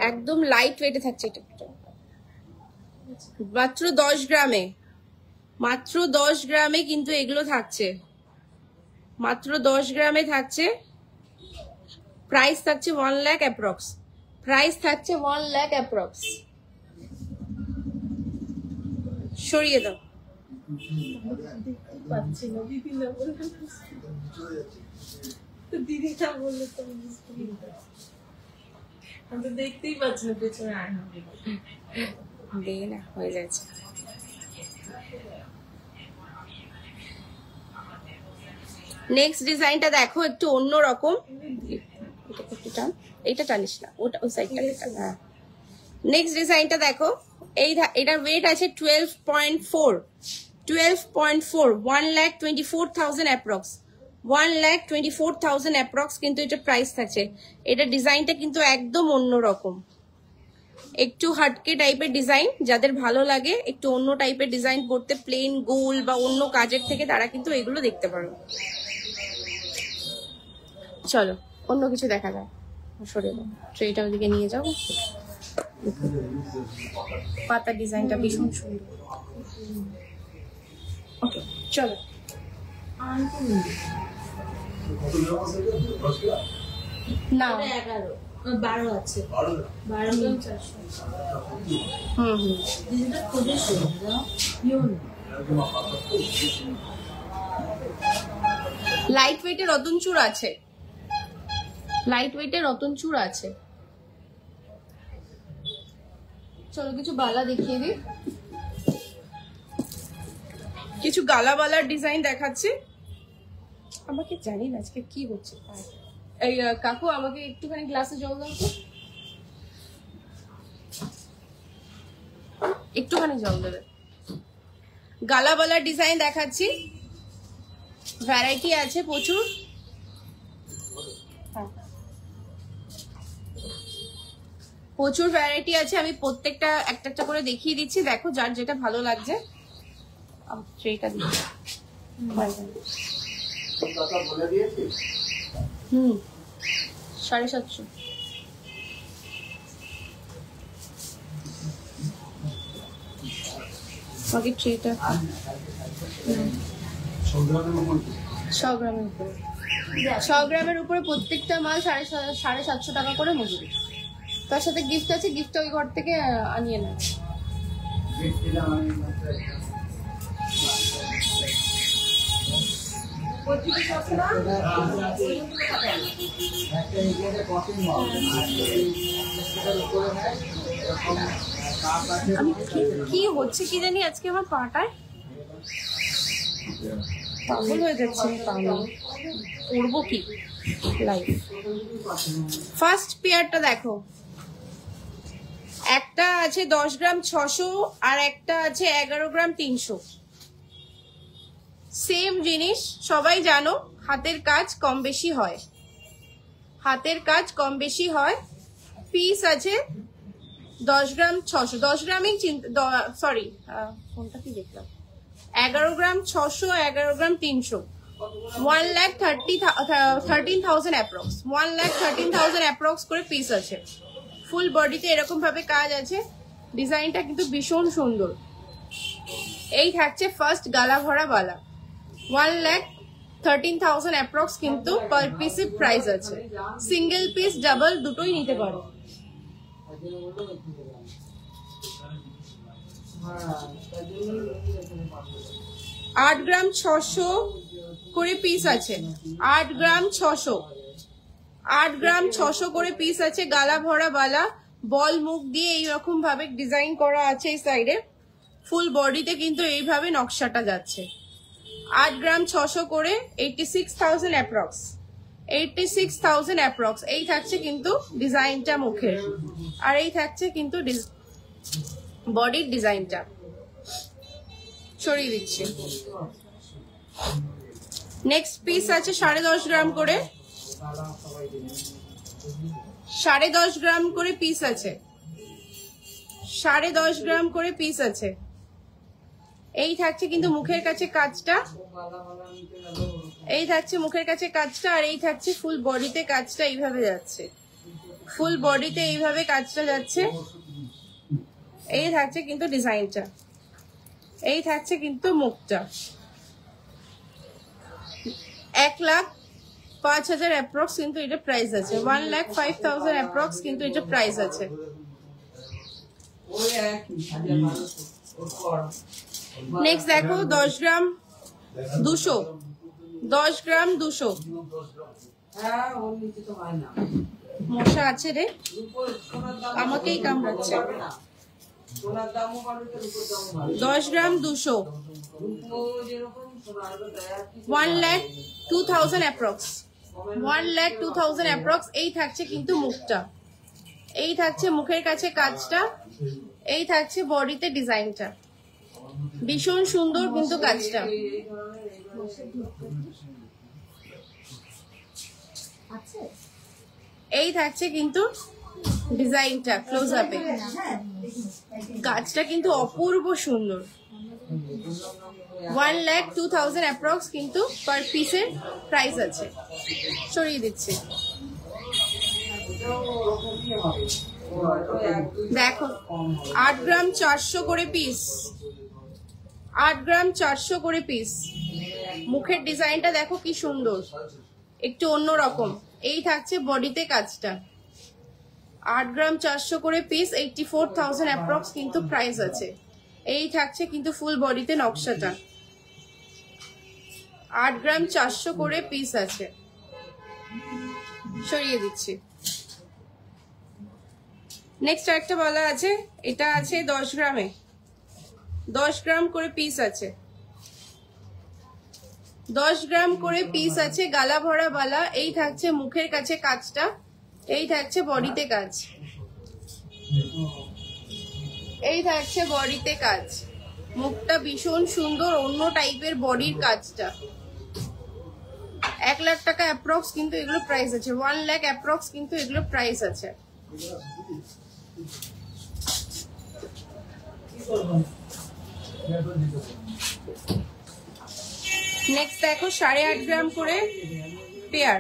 একদম লাইট ওয়েটে থাকছে। এটা মাত্র 10 গ্রামে, মাত্র 10 গ্রামে কিন্তু এগুলো থাকছে, মাত্র 10 গ্রামে থাকছে। প্রাইস থাকছে 1 লাখ অ্যাপ্রক্স, প্রাইস থাকছে 1 লাখ অ্যাপ্রক্স। সরিয়ে দাও। দিদিটা বললে তো আমি তো দেখতেই পাচ্ছি না পেছনে আয়না দে না, হয়ে যাচ্ছে। নেক্সট ডিজাইনটা দেখো একটু অন্যরকম। এইটা টানিস না, ওটা ওই সাইডটা। হ্যাঁ, নেক্সট ডিজাইনটা দেখো। এটার ওয়েট আছে 12.4, 12.4, 1,24,000 অ্যাপ্রক্স, 1,24,000 অ্যাপ্রক্স কিন্তু এটা প্রাইস থাকছে। এটা ডিজাইনটা কিন্তু একদম অন্যরকম, একটু হাটকে টাইপের ডিজাইন। যাদের ভালো লাগে একটু অন্য টাইপের ডিজাইন পড়তে, প্লেন গোল বা অন্য কাজের থেকে, তারা কিন্তু এগুলো দেখতে পারো। চলো অন্য কিছু দেখা যায়। সরে দাও, ট্রেটা ওদিকে নিয়ে যাও। পাতা ডিজাইনটা ভীষণ সুন্দর। ওকে চলো। না 11 12 আছে, 12 গ্রাম 400। দিদিটা খুবই সুন্দর। লাইট ওয়েটের রতনচূড় আছে, লাইট ওয়েটের রতনচূড় আছে। চলো কিছু বালা দেখিয়ে দিই, কিছু গালা বালার ডিজাইন দেখাচ্ছি। আমাকে জানি না আজকে কি হচ্ছে। এই কাকু আমাকে একটুখানি গ্লাসে জল দাও তো, একটুখানি জল দেবে। গালা বালার ডিজাইন দেখাচ্ছি, ভ্যারাইটি আছে প্রচুর। প্রচুর ভ্যারাইটি আছে, আমি প্রত্যেকটা একটা একটা করে দেখিয়ে দিচ্ছি, দেখো যার যেটা ভালো লাগছে। ট্রেটা দিচ্ছি। 750। আমাকে ট্রেটা 100 গ্রামের উপরে, 100 গ্রামের উপরে প্রত্যেকটা মাল 750 টাকা করে মজুরি। তার সাথে গিফট আছে, গিফটটা ওই ঘর থেকে আনিয়ে নেয়। কি হচ্ছে কি জানি আজকে আমার পাটায়, পাগল হয়ে যাচ্ছে। করবো কি লাইফ। ফার্স্ট পেয়ারটা দেখো, একটা আছে 10 গ্রাম 600 আর একটা আছে 11 গ্রাম 300। সেম জিনিস, সবাই জানো হাতের কাজ কম বেশি হয়, হাতের কাজ কম বেশি হয়। পিস আছে 10 গ্রাম 600, 10 গ্রামই সরি কোনটা কি দেখলাম, 11 গ্রাম 600, 11 গ্রাম 300। 1,13,000 অ্যাপ্রক্স, 1,13,000 অ্যাপ্রক্স করে পিস আছে। ফুল বডিতে এরকম ভাবে কাজ আছে, ডিজাইনটা কিন্তু ভীষণ সুন্দর। এই থাকছে ফার্স্ট গালা ভরা বালা, 1,13,000 অ্যাপ্রক্স কিন্তু পার পিসের প্রাইস আছে। সিঙ্গেল পিস ডাবল দুটোই নিতে পারো। 8 গ্রাম 600 করে পিস আছে, 8 গ্রাম 600, 8 গ্রাম 600 করে পিস আছে। গালা ভরা বালা, বল মুখ দিয়ে এইরকম ভাবে ডিজাইন করা আছে এই সাইডে। ফুল বডিতে কিন্তু এইভাবে নকশাটা যাচ্ছে। 8 গ্রাম 600 করে 86,000 অ্যাপ্রক্স, 86,000 অ্যাপ্রক্স। এই থাকছে কিন্তু ডিজাইনটা মুখের, আর এই থাকছে কিন্তু বডির ডিজাইনটা। সরিয়ে দিচ্ছি। নেক্সট পিস আছে 10.5 গ্রাম করে, 10.5 গ্রাম করে পিস আছে, 10.5 গ্রাম করে পিস আছে। এই থাকছে কিন্তু মুখের কাছে কাজটা, এই থাকছে মুখের কাছে কাজটা, আর এই থাকছে ফুল বডিতে কাজটা এইভাবে যাচ্ছে, ফুল বডিতে এইভাবে কাজটা যাচ্ছে। এই থাকছে কিন্তু ডিজাইনটা, এই থাকছে কিন্তু মুখটা। 1,05,000 অ্যাপ্রক্স কিন্তু এটা প্রাইস আছে, 1,05,000 অ্যাপ্রক্স কিন্তু এটা প্রাইস আছে। নেক্সট দেখো 10 গ্রাম 200, 10 গ্রাম 200। মশা আছে রে, আমাকেই কামড়াচ্ছে। 10 গ্রাম 200, 1,02,000 অ্যাপ্রক্স, 1,02,000 অ্যাপ্রক্স। এই থাকছে কিন্তু মুখটা, এই থাকছে মুখের কাছে কাজটা, এই থাকছে বডিতে ডিজাইনটা। ভীষণ সুন্দর কিন্তু কাজটা। এই থাকছে কিন্তু ডিজাইনটা ক্লোজ আপে, কাজটা কিন্তু অপূর্ব সুন্দর। 1,02,000 অ্যাপ্রক্স কিন্তু পার পিসের প্রাইস আছে। সরিয়ে দিচ্ছি। দেখো 8 গ্রাম 400 করে পিস, 8 গ্রাম 400 করে পিস। মুখের ডিজাইনটা দেখো কি সুন্দর, একটু অন্যরকম। এই থাকছে বডিতে কাজটা। 8 গ্রাম 400 করে পিস, 84,000 অ্যাপ্রক্স কিন্তু প্রাইস আছে। এই থাকছে কিন্তু ফুল বডিতে নকশাটা। 8 গ্রাম 400 করে পিস আছে। সরিয়ে দিচ্ছি। নেক্সট একটা বালা আছে, এটা আছে 10 গ্রামে, 10 গ্রাম করে পিস আছে, 10 গ্রাম করে পিস আছে, গালা ভরা বালা। এই থাকছে মুখের কাছে কাজটা, এই থাকছে বডিতে কাজ, এই থাকছে বডিতে কাজ। মুখটা ভীষণ সুন্দর, অন্য টাইপের বডির কাজটা। 1 লাখ টাকা অ্যাপ্রক্স কিন্তু এগুলো প্রাইস আছে, 1 লাখ অ্যাপ্রক্স কিন্তু এগুলো প্রাইস আছে। নেক্সট দেখো 8.5 গ্রাম করে পেয়ার,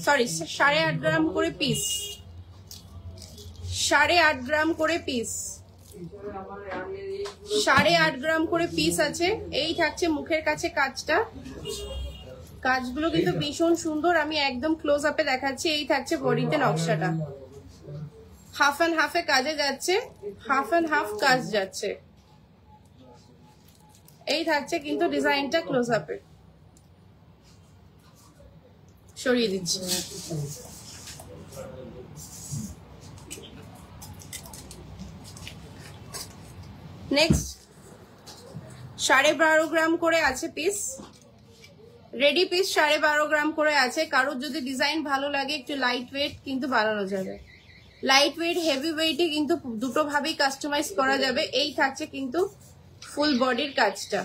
সরি 8.5 গ্রাম করে পিস, 8.5 গ্রাম করে পিস, 8.5 গ্রাম করে পিস আছে। এই থাকছে মুখের কাছে কাজটা, কাজগুলো কিন্তু ভীষণ সুন্দর, আমি একদম ক্লোজ আপে দেখাচ্ছি। এই থাকছে বডিতে নকশাটা, হাফ অ্যান্ড হাফে কাজে যাচ্ছে, হাফ অ্যান্ড হাফ কাজ যাচ্ছে। এই থাকছে কিন্তু ডিজাইনটা ক্লোজ আপে, সরিয়ে দিচ্ছি। নেক্সট 12.5 গ্রাম করে আছে পিস, রেডি পিস 12.5 গ্রাম করে আছে। কারোর যদি ডিজাইন ভালো লাগে একটু লাইট ওয়েট কিন্তু বানানো যাবে, লাইট ওয়েট হেভি ওয়েটে কিন্তু দুটো ভাবেই কাস্টমাইজ করা যাবে। এই থাকছে কিন্তু ফুল বডির কাজটা,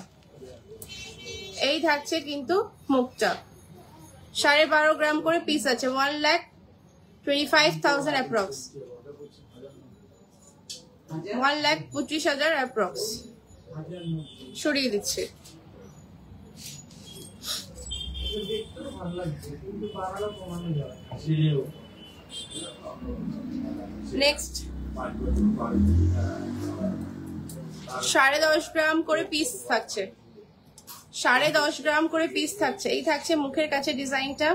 এই থাকছে কিন্তু মুখটা। 12.5 গ্রাম করে পিস আছে, 1,25,000 অ্যাপ্রক্স, 1,25,000 অ্যাপ্রক্স। সরিয়ে দিচ্ছে। নেক্সট 10.5 গ্রাম করে পিস থাকছে, 10.5 গ্রাম করে পিস থাকছে। এই থাকছে মুখের কাছে ডিজাইনটা,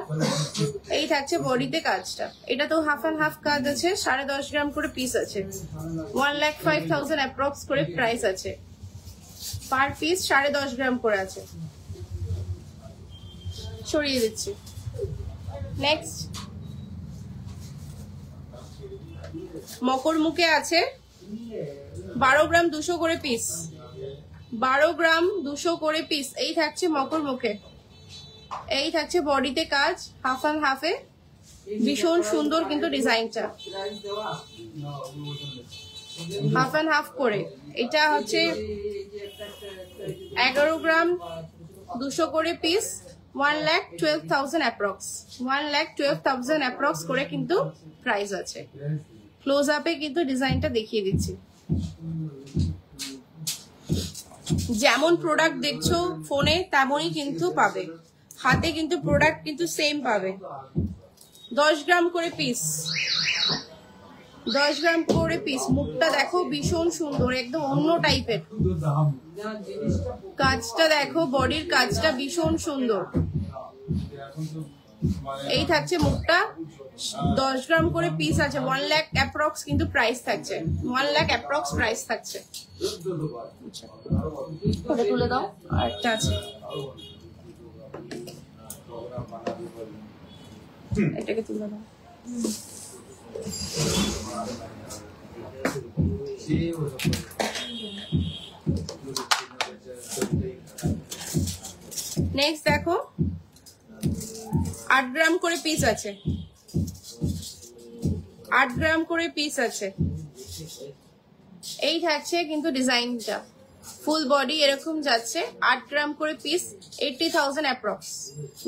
এই থাকছে বডিতে কাজটা। এটা তো হাফ অ্যান্ড হাফ কাজ আছে, 10.5 গ্রাম করে পিস আছে, 1,05,000 অ্যাপ্রক্স করে প্রাইস আছে। পার পিস 10.5 গ্রাম করে আছে। সরিয়ে দিচ্ছি। নেক্সট মকর মুখে আছে 12 গ্রাম 200 করে পিস, 12 গ্রাম 200 করে পিস। এই থাকছে মকর মুখে, এই থাকছে বডিতে কাজ, হাফ অ্যান্ড হাফে, ভীষণ সুন্দর কিন্তু ডিজাইনটা, হাফ অ্যান্ড হাফ করে। এটা হচ্ছে 11 গ্রাম 200 করে পিস, 1,12,000 অ্যাপ্রক্স, 1,12,000 অ্যাপ্রক্স করে কিন্তু প্রাইস আছে। ক্লোজ আপে কিন্তু ডিজাইনটা দেখিয়ে দিচ্ছি। যেমন প্রোডাক্ট দেখছো ফোনে তেমনই কিন্তু পাবে, হাতে কিন্তু প্রোডাক্ট কিন্তু সেম পাবে। 10 গ্রাম করে পিস, 10 গ্রাম করে পিস। মুখটা দেখো ভীষণ সুন্দর, একদম অন্য টাইপের কাজটা দেখো, বডির কাজটা ভীষণ সুন্দর। এই থাকছে মুখটা, 10 গ্রাম করে পিস আছে, 1 লাখ অ্যাপ্রক্স কিন্তু প্রাইস থাকছে, 1 লাখ অ্যাপ্রক্স প্রাইস থাকছে। ওটা তুলে দাও, আরেকটা আছে, এটাকে তুলে দাও। নেক্সট দেখো 8 গ্রাম করে পিস আছে, 8 গ্রাম করে পিস আছে। এই থাকছে কিন্তু ডিজাইনটা, ফুল বডি এরকম যাচ্ছে, 8 গ্রাম করে পিস, 80,000 অ্যাপ্রক্স।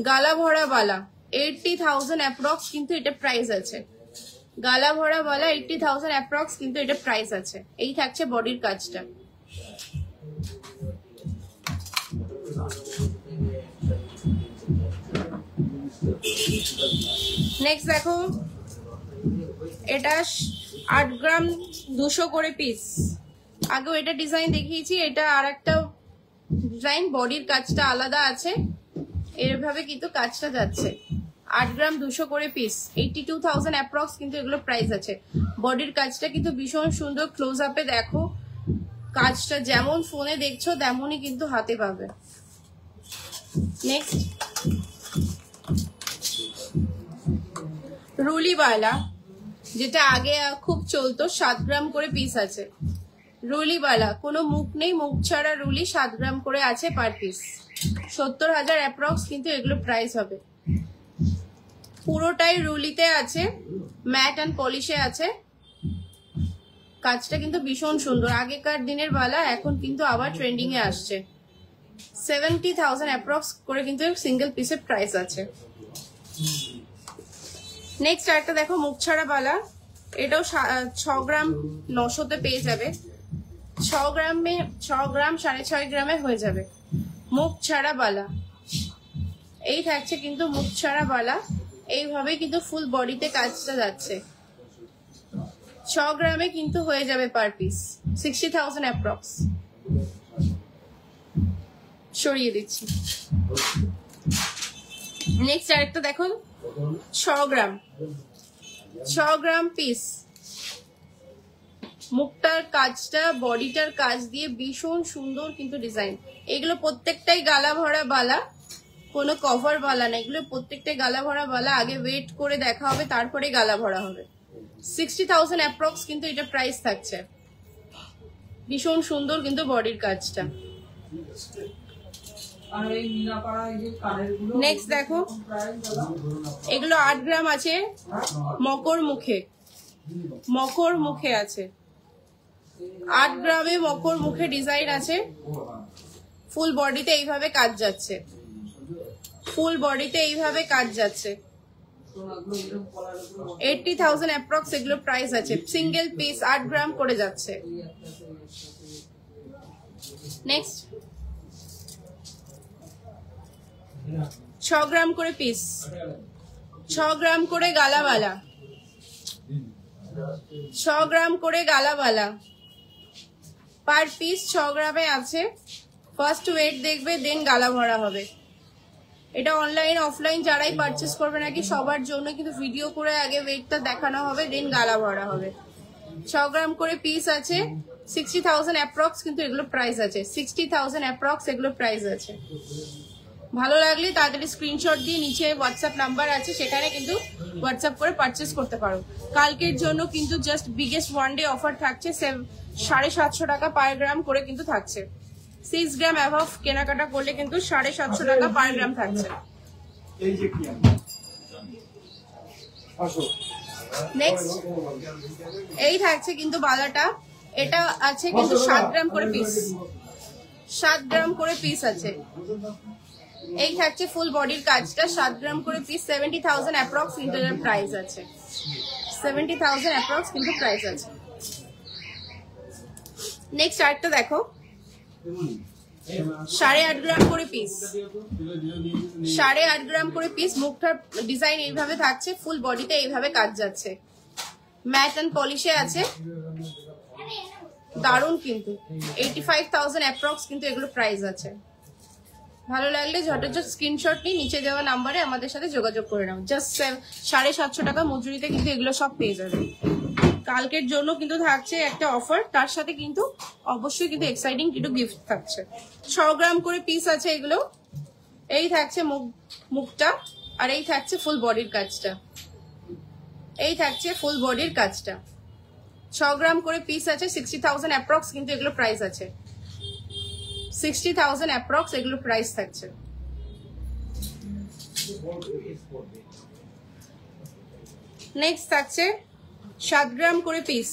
গালা ভরা বালা 80,000 অ্যাপ্রক্স কিন্তু এটা প্রাইস আছে, গালা ভরা বালা 80,000 অ্যাপ্রক্স কিন্তু এটা প্রাইস আছে। এই থাকছে বডির কাজটা। নেক্সট দেখো এটা 8 গ্রাম 200 করে পিস। আগেও এটা ডিজাইন দেখিয়েছি, এটা আর একটা ডিজাইন, বডির কাজটা আলাদা আছে, এভাবে কিন্তু কাজটা যাচ্ছে। 8 গ্রাম 200 করে পিস, 82,000 অ্যাপ্রক্স কিন্তু এগুলো প্রাইস আছে। বডির কাজটা কিন্তু ভীষণ সুন্দর, ক্লোজ আপে দেখো কাজটা, যেমন ফোনে দেখছো তেমনই কিন্তু হাতে পাবে। নেক্সট রুলিবালা যেটা আগে খুব চলতো, 7 গ্রাম করে পিস আছে। রুলিওয়ালা, কোনো মুখ নেই, মুখ ছাড়া রুলি, 7 গ্রাম করে আছে পার পিস। 70,000 অ্যাপ্রক্স কিন্তু এগুলো প্রাইস হবে। পুরোটাই রুলিতে আছে, ম্যাট অ্যান্ড পলিশে আছে। কাজটা কিন্তু ভীষণ সুন্দর, আগেকার দিনের বালা এখন কিন্তু আবার ট্রেন্ডিং এ আসছে। 70,000 অ্যাপ্রক্স করে কিন্তু সিঙ্গেল পিসের প্রাইস আছে। নেক্সট আরেকটা দেখো মুখ ছাড়া বালা, এটাও 6 গ্রাম 900-তে পেয়ে যাবে। 6 গ্রাম 6.5 গ্রামে হয়ে যাবে মুখ ছাড়া বালা। এই থাকছে কিন্তু মুখ ছাড়া বালা, এইভাবে কিন্তু ফুল বডিতে কাজটা যাচ্ছে। 6 গ্রামে কিন্তু হয়ে যাবে পার পিস, 60,000 অ্যাপ্রক্স। সরিয়ে দিচ্ছি। নেক্সট আরেকটা দেখুন 6 গ্রাম পিস। মুখটার কাজটা বডিটার কাজ দিয়ে ভীষণ সুন্দর কিন্তু ডিজাইন। এগুলো প্রত্যেকটাই গালা ভরা বালা, কোনো কভার বালা না, এগুলো প্রত্যেকটাই গালা ভরা বালা। আগে ওয়েট করে দেখা হবে, তারপরে গালা ভরা হবে। 60,000 অ্যাপ্রক্স কিন্তু এটা প্রাইস থাকছে। ভীষণ সুন্দর কিন্তু বডির কাজটা। নেক্সট দেখো এগুলো 8 গ্রাম আছে, মকর মুখে আছে। 8 গ্রামে মকর মুখে ডিজাইন আছে। ফুল বডিতে এইভাবে কাজ যাচ্ছে, ফুল বডিতে এইভাবে কাজ যাচ্ছে। 80,000 অ্যাপ্রক্স এগুলো প্রাইস আছে। সিঙ্গেল পিস 8 গ্রাম করে যাচ্ছে। নেক্সট 6 গ্রাম করে পিস, 6 গ্রাম করে গালাওয়ালা, 6 গ্রাম করে গালাওয়ালা পার পিস 6 গ্রামে আছে। ফার্স্ট ওয়েট দেখবে, দেন গালা ভরা হবে। এটা অনলাইন অফলাইন যারাই পারচেস করবে নাকি সবার জন্য কিন্তু ভিডিও করে আগে ওয়েটটা দেখানো হবে, দেন গালা ভরা হবে। 6 গ্রাম করে পিস আছে। 60,000 অ্যাপ্রক্স কিন্তু এগুলো প্রাইস আছে। 60,000 অ্যাপ্রক্স এগুলো প্রাইস আছে। ভালো লাগলে তাড়াতাড়ি স্ক্রিনশট দিয়ে নিচে হোয়াটসঅ্যাপ নাম্বার আছে, সেখানে কিন্তু হোয়াটসঅ্যাপ করে পারচেস করতে পারো। কালকের জন্য কিন্তু just biggest one day offer থাকছে। 750 টাকা পার গ্রাম করে কিন্তু থাকছে। 6 গ্রাম অ্যাভাব কেনাকাটা করলে কিন্তু 750 টাকা পার গ্রাম থাকছে। নেক্সট এই থাকছে কিন্তু বালাটা, এটা আছে কিন্তু 7 গ্রাম করে পিস, 7 গ্রাম করে পিস আছে। এই থাকছে ফুল বডির কাজটা, 7 গ্রাম করে পিস। 70,000 অ্যাপ্রক্স কিন্তু এর প্রাইস আছে। 70,000 অ্যাপ্রক্স কিন্তু প্রাইস আছে। নেক্সট আরেকটা দেখো 8.5 গ্রাম করে পিস, 8.5 গ্রাম করে পিস। মুখটার ডিজাইন এইভাবে থাকছে, ফুল বডিতে এইভাবে কাজ যাচ্ছে। ম্যাট অ্যান্ড পলিশে আছে, দারুণ কিন্তু। 85,000 অ্যাপ্রক্স কিন্তু এগুলো প্রাইস আছে। ভালো লাগলে ঝটঝট স্ক্রিনশট নিয়ে নিচে দেওয়া নাম্বারে আমাদের সাথে যোগাযোগ করে নাও। জাস্ট 750 টাকা মজুরিতে কিন্তু এগুলো সব পেয়ে যাবে। কালকের জন্য কিন্তু থাকছে একটা অফার, তার সাথে কিন্তু অবশ্যই কিন্তু এক্সাইটিং কিছু গিফট থাকছে। 6 গ্রাম করে পিস আছে এগুলো। এই থাকছে মুখটা, আর এই থাকছে ফুল বডির কাজটা। এই থাকছে ফুল বডির কাজটা। 6 গ্রাম করে পিস আছে। 60,000 অ্যাপ্রক্স কিন্তু এগুলো প্রাইস আছে। 60,000 অ্যাপ্রক্স এগুলো প্রাইস থাকছে। নেক্সট থাকছে 7 গ্রাম করে পিস,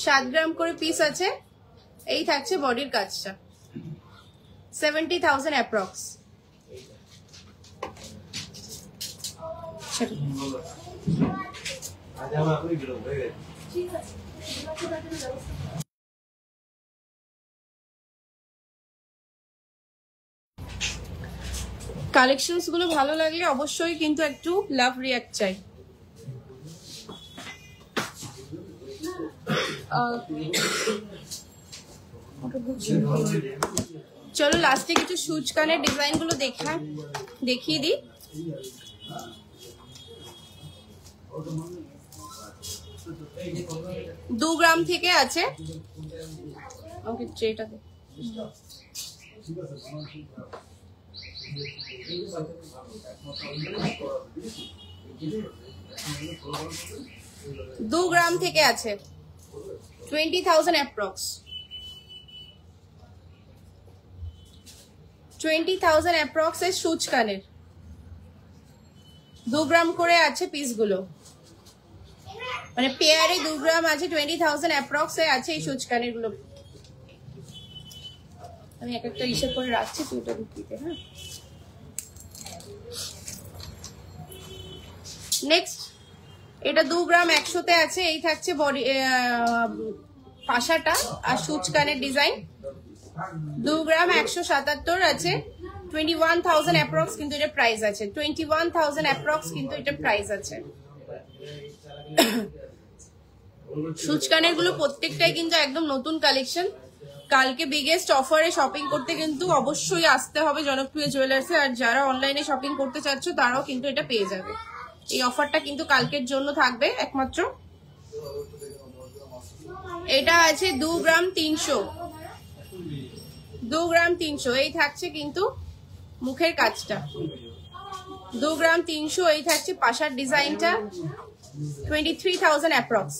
7 গ্রাম করে পিস আছে। এই থাকছে বডির কাজটা। 70,000 অ্যাপ্রক্স। কালেকশনস গুলো ভালো লাগলে অবশ্যই কিন্তু একটু লাভ রিয়াক্ট চাই। চলো লাস্টে কিছু সুচ কানের ডিজাইন গুলো দেখিয়ে দিই। 2 গ্রাম থেকে আছে। ওকে যেটা 2 গ্রাম থেকে আছে 20,000 অ্যাপ্রক্স, 20,000 অ্যাপ্রক্স এর সুচ কানের 2 গ্রাম করে আছে পিসগুলো, মানে পেয়ারে 2 গ্রাম আছে, 20,000 অ্যাপ্রক্স এ আছে এই সুচ কানের গুলো। আমি এক একটা হিসেব করে রাখছি, তুই ওটা ঢুকিতে। হ্যাঁ, নেক্সট এটা 2 গ্রাম 100-তে আছে, এই থাকছে বডি পাশাটা আর সুচ কানের ডিজাইন। 2 গ্রাম 177 আছে, 21,000 অ্যাপ্রক্স কিন্তু এটা প্রাইস আছে, 21,000 অ্যাপ্রক্স কিন্তু এটা প্রাইস আছে। সুচ কানের গুলো প্রত্যেকটাই কিন্তু একদম নতুন কালেকশন। কালকে বিগেস্ট অফারে শপিং করতে কিন্তু অবশ্যই আসতে হবে জনপ্রিয় জুয়েলার্সে, আর যারা অনলাইনে শপিং করতে চাচ্ছ তারাও কিন্তু এটা পেয়ে যাবে। এই অফারটা কিন্তু কালকের জন্য থাকবে একমাত্র। এটা আছে 2 গ্রাম 300, 2 গ্রাম 300, এই থাকছে কিন্তু মুখের কাজটা 2 গ্রাম 300, এই থাকছে পাশার ডিজাইনটা 23,000 অ্যাপ্রক্স,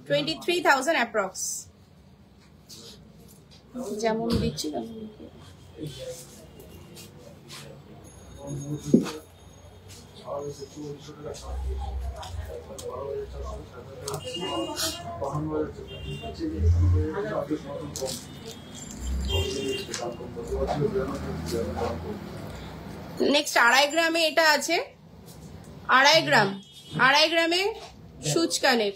23,000 অ্যাপ্রক্স, যেমন দিচ্ছি তেমন। নেক্সট 2.5 গ্রামে এটা আছে, 2.5 গ্রাম, 2.5 গ্রামে সুচ কানের,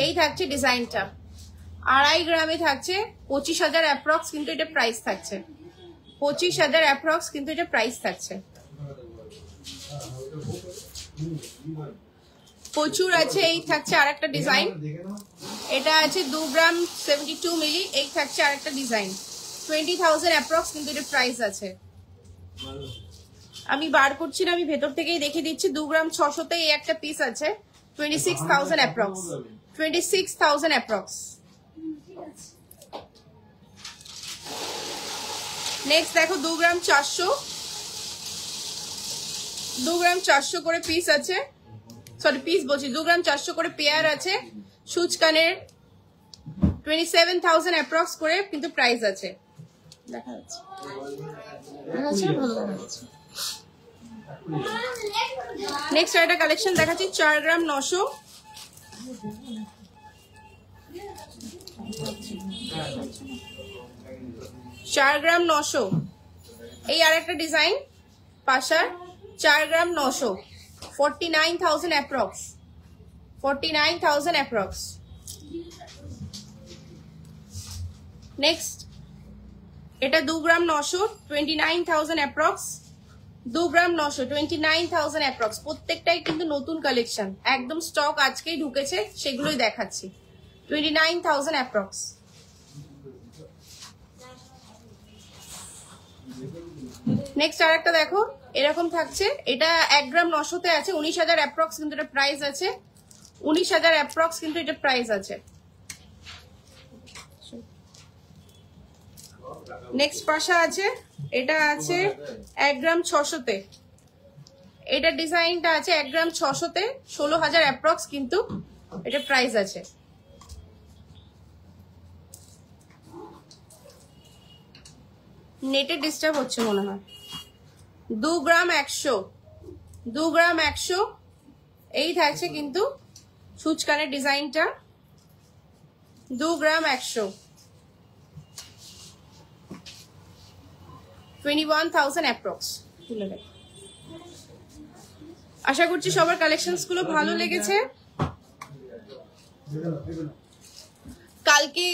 এই থাকছে ডিজাইনটা। 2.5 গ্রামে থাকছে 25,000 অ্যাপ্রক্স কিন্তু এটা প্রাইস থাকছে, 25,000 অ্যাপ্রক্স কিন্তু এটা প্রাইস থাকছে। প্রচুর আছে, এই থাকছে আরেকটা ডিজাইন, এটা আছে 2 গ্রাম 72 মিলি, এই থাকছে আরেকটা ডিজাইন, 20,000 অ্যাপ্রক্স কিন্তু এটা প্রাইস আছে। আমি বার করছি না, আমি ভেতর থেকেই দেখে দিচ্ছি। 2 গ্রাম 600-তে এই একটা পিস আছে, 26,000 অ্যাপ্রক্স, 26,000 অ্যাপ্রক্স। নেক্সট দেখো 2 গ্রাম 400, 2 গ্রাম 400 করে পিস আছে, সরি পিস বলছি, 2 গ্রাম 400 করে পেয়ার আছে, সুচ কানের 27,000 অ্যাপ্রক্স করে কিন্তু প্রাইস আছে। দেখা যাচ্ছে, ভালো দেখা যাচ্ছে। নেক্সট একটা কালেকশন দেখাচ্ছি 4 গ্রাম 900, 4 গ্রাম 900, এই আর একটা ডিজাইন পাশার 4 গ্রাম 900, 49,000 অ্যাপ্রক্স, 49,000 অ্যাপ্রক্স। নেক্সট এটা 2 গ্রাম 900, 29,000 অ্যাপ্রক্স, 2 গ্রাম 900, 29,000 অ্যাপ্রক্স। প্রত্যেকটাই কিন্তু নতুন কালেকশন, একদম স্টক আজকেই ঢুকেছে, সেগুলোই দেখাচ্ছি। 29,000 অ্যাপ্রক্স। নেক্সট আর একটা দেখো, এরকম থাকছে, এটা 1 গ্রাম 900-তে আছে, 19,000 অ্যাপ্রক্স কিন্তু এটা প্রাইস আছে, 19,000 অ্যাপ্রক্স কিন্তু এটা প্রাইস আছে। নেক্সট পাশা আছে, এটা আছে 1 গ্রাম 600-তে, এটা ডিজাইনটা আছে 1 গ্রাম 600-তে, 16,000 অ্যাপ্রক্স কিন্তু এটা প্রাইস আছে। নেটে ডিস্টার্ব হচ্ছে মনে হয়। 2 গ্রাম 100, 2 গ্রাম 100, এই থাকছে কিন্তু সুচ কানের ডিজাইনটা, 2 গ্রাম 100, 21,000 অ্যাপ্রক্স। আশা করছি সবার কালেকশনস গুলো ভালো লেগেছে। কালকে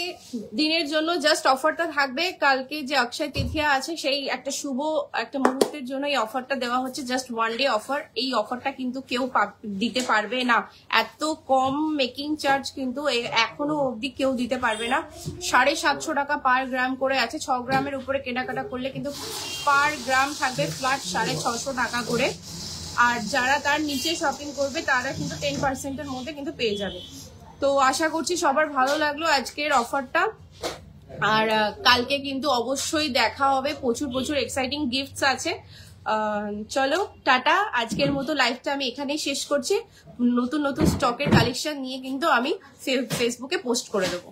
দিনের জন্য জাস্ট অফারটা থাকবে, কালকে যে অক্ষয় তৃতীয়া আছে সেই একটা শুভ একটা মুহূর্তের জন্য এই অফারটা দেওয়া হচ্ছে, জাস্ট 1 ডে অফার। এই অফারটা কিন্তু কেউ দিতে পারবে না, এত কম মেকিং চার্জ কিন্তু এখনো অবধি কেউ দিতে পারবে না। 750 টাকা পার গ্রাম করে আছে, 6 গ্রামের উপরে কেনাকাটা করলে কিন্তু পার গ্রাম থাকবে ফ্ল্যাট 650 টাকা করে, আর যারা তার নিচে শপিং করবে তারা কিন্তু 10%-এর মধ্যে কিন্তু পেয়ে যাবে। তো আশা করছি সবার ভালো লাগলো আজকের অফারটা, আর কালকে কিন্তু অবশ্যই দেখা হবে, প্রচুর প্রচুর এক্সাইটিং গিফটস আছে। চলো টাটা, আজকের মতো লাইভটা আমি এখানেই শেষ করছি। নতুন নতুন স্টকের কালেকশন নিয়ে কিন্তু আমি ফেসবুকে পোস্ট করে দেবো।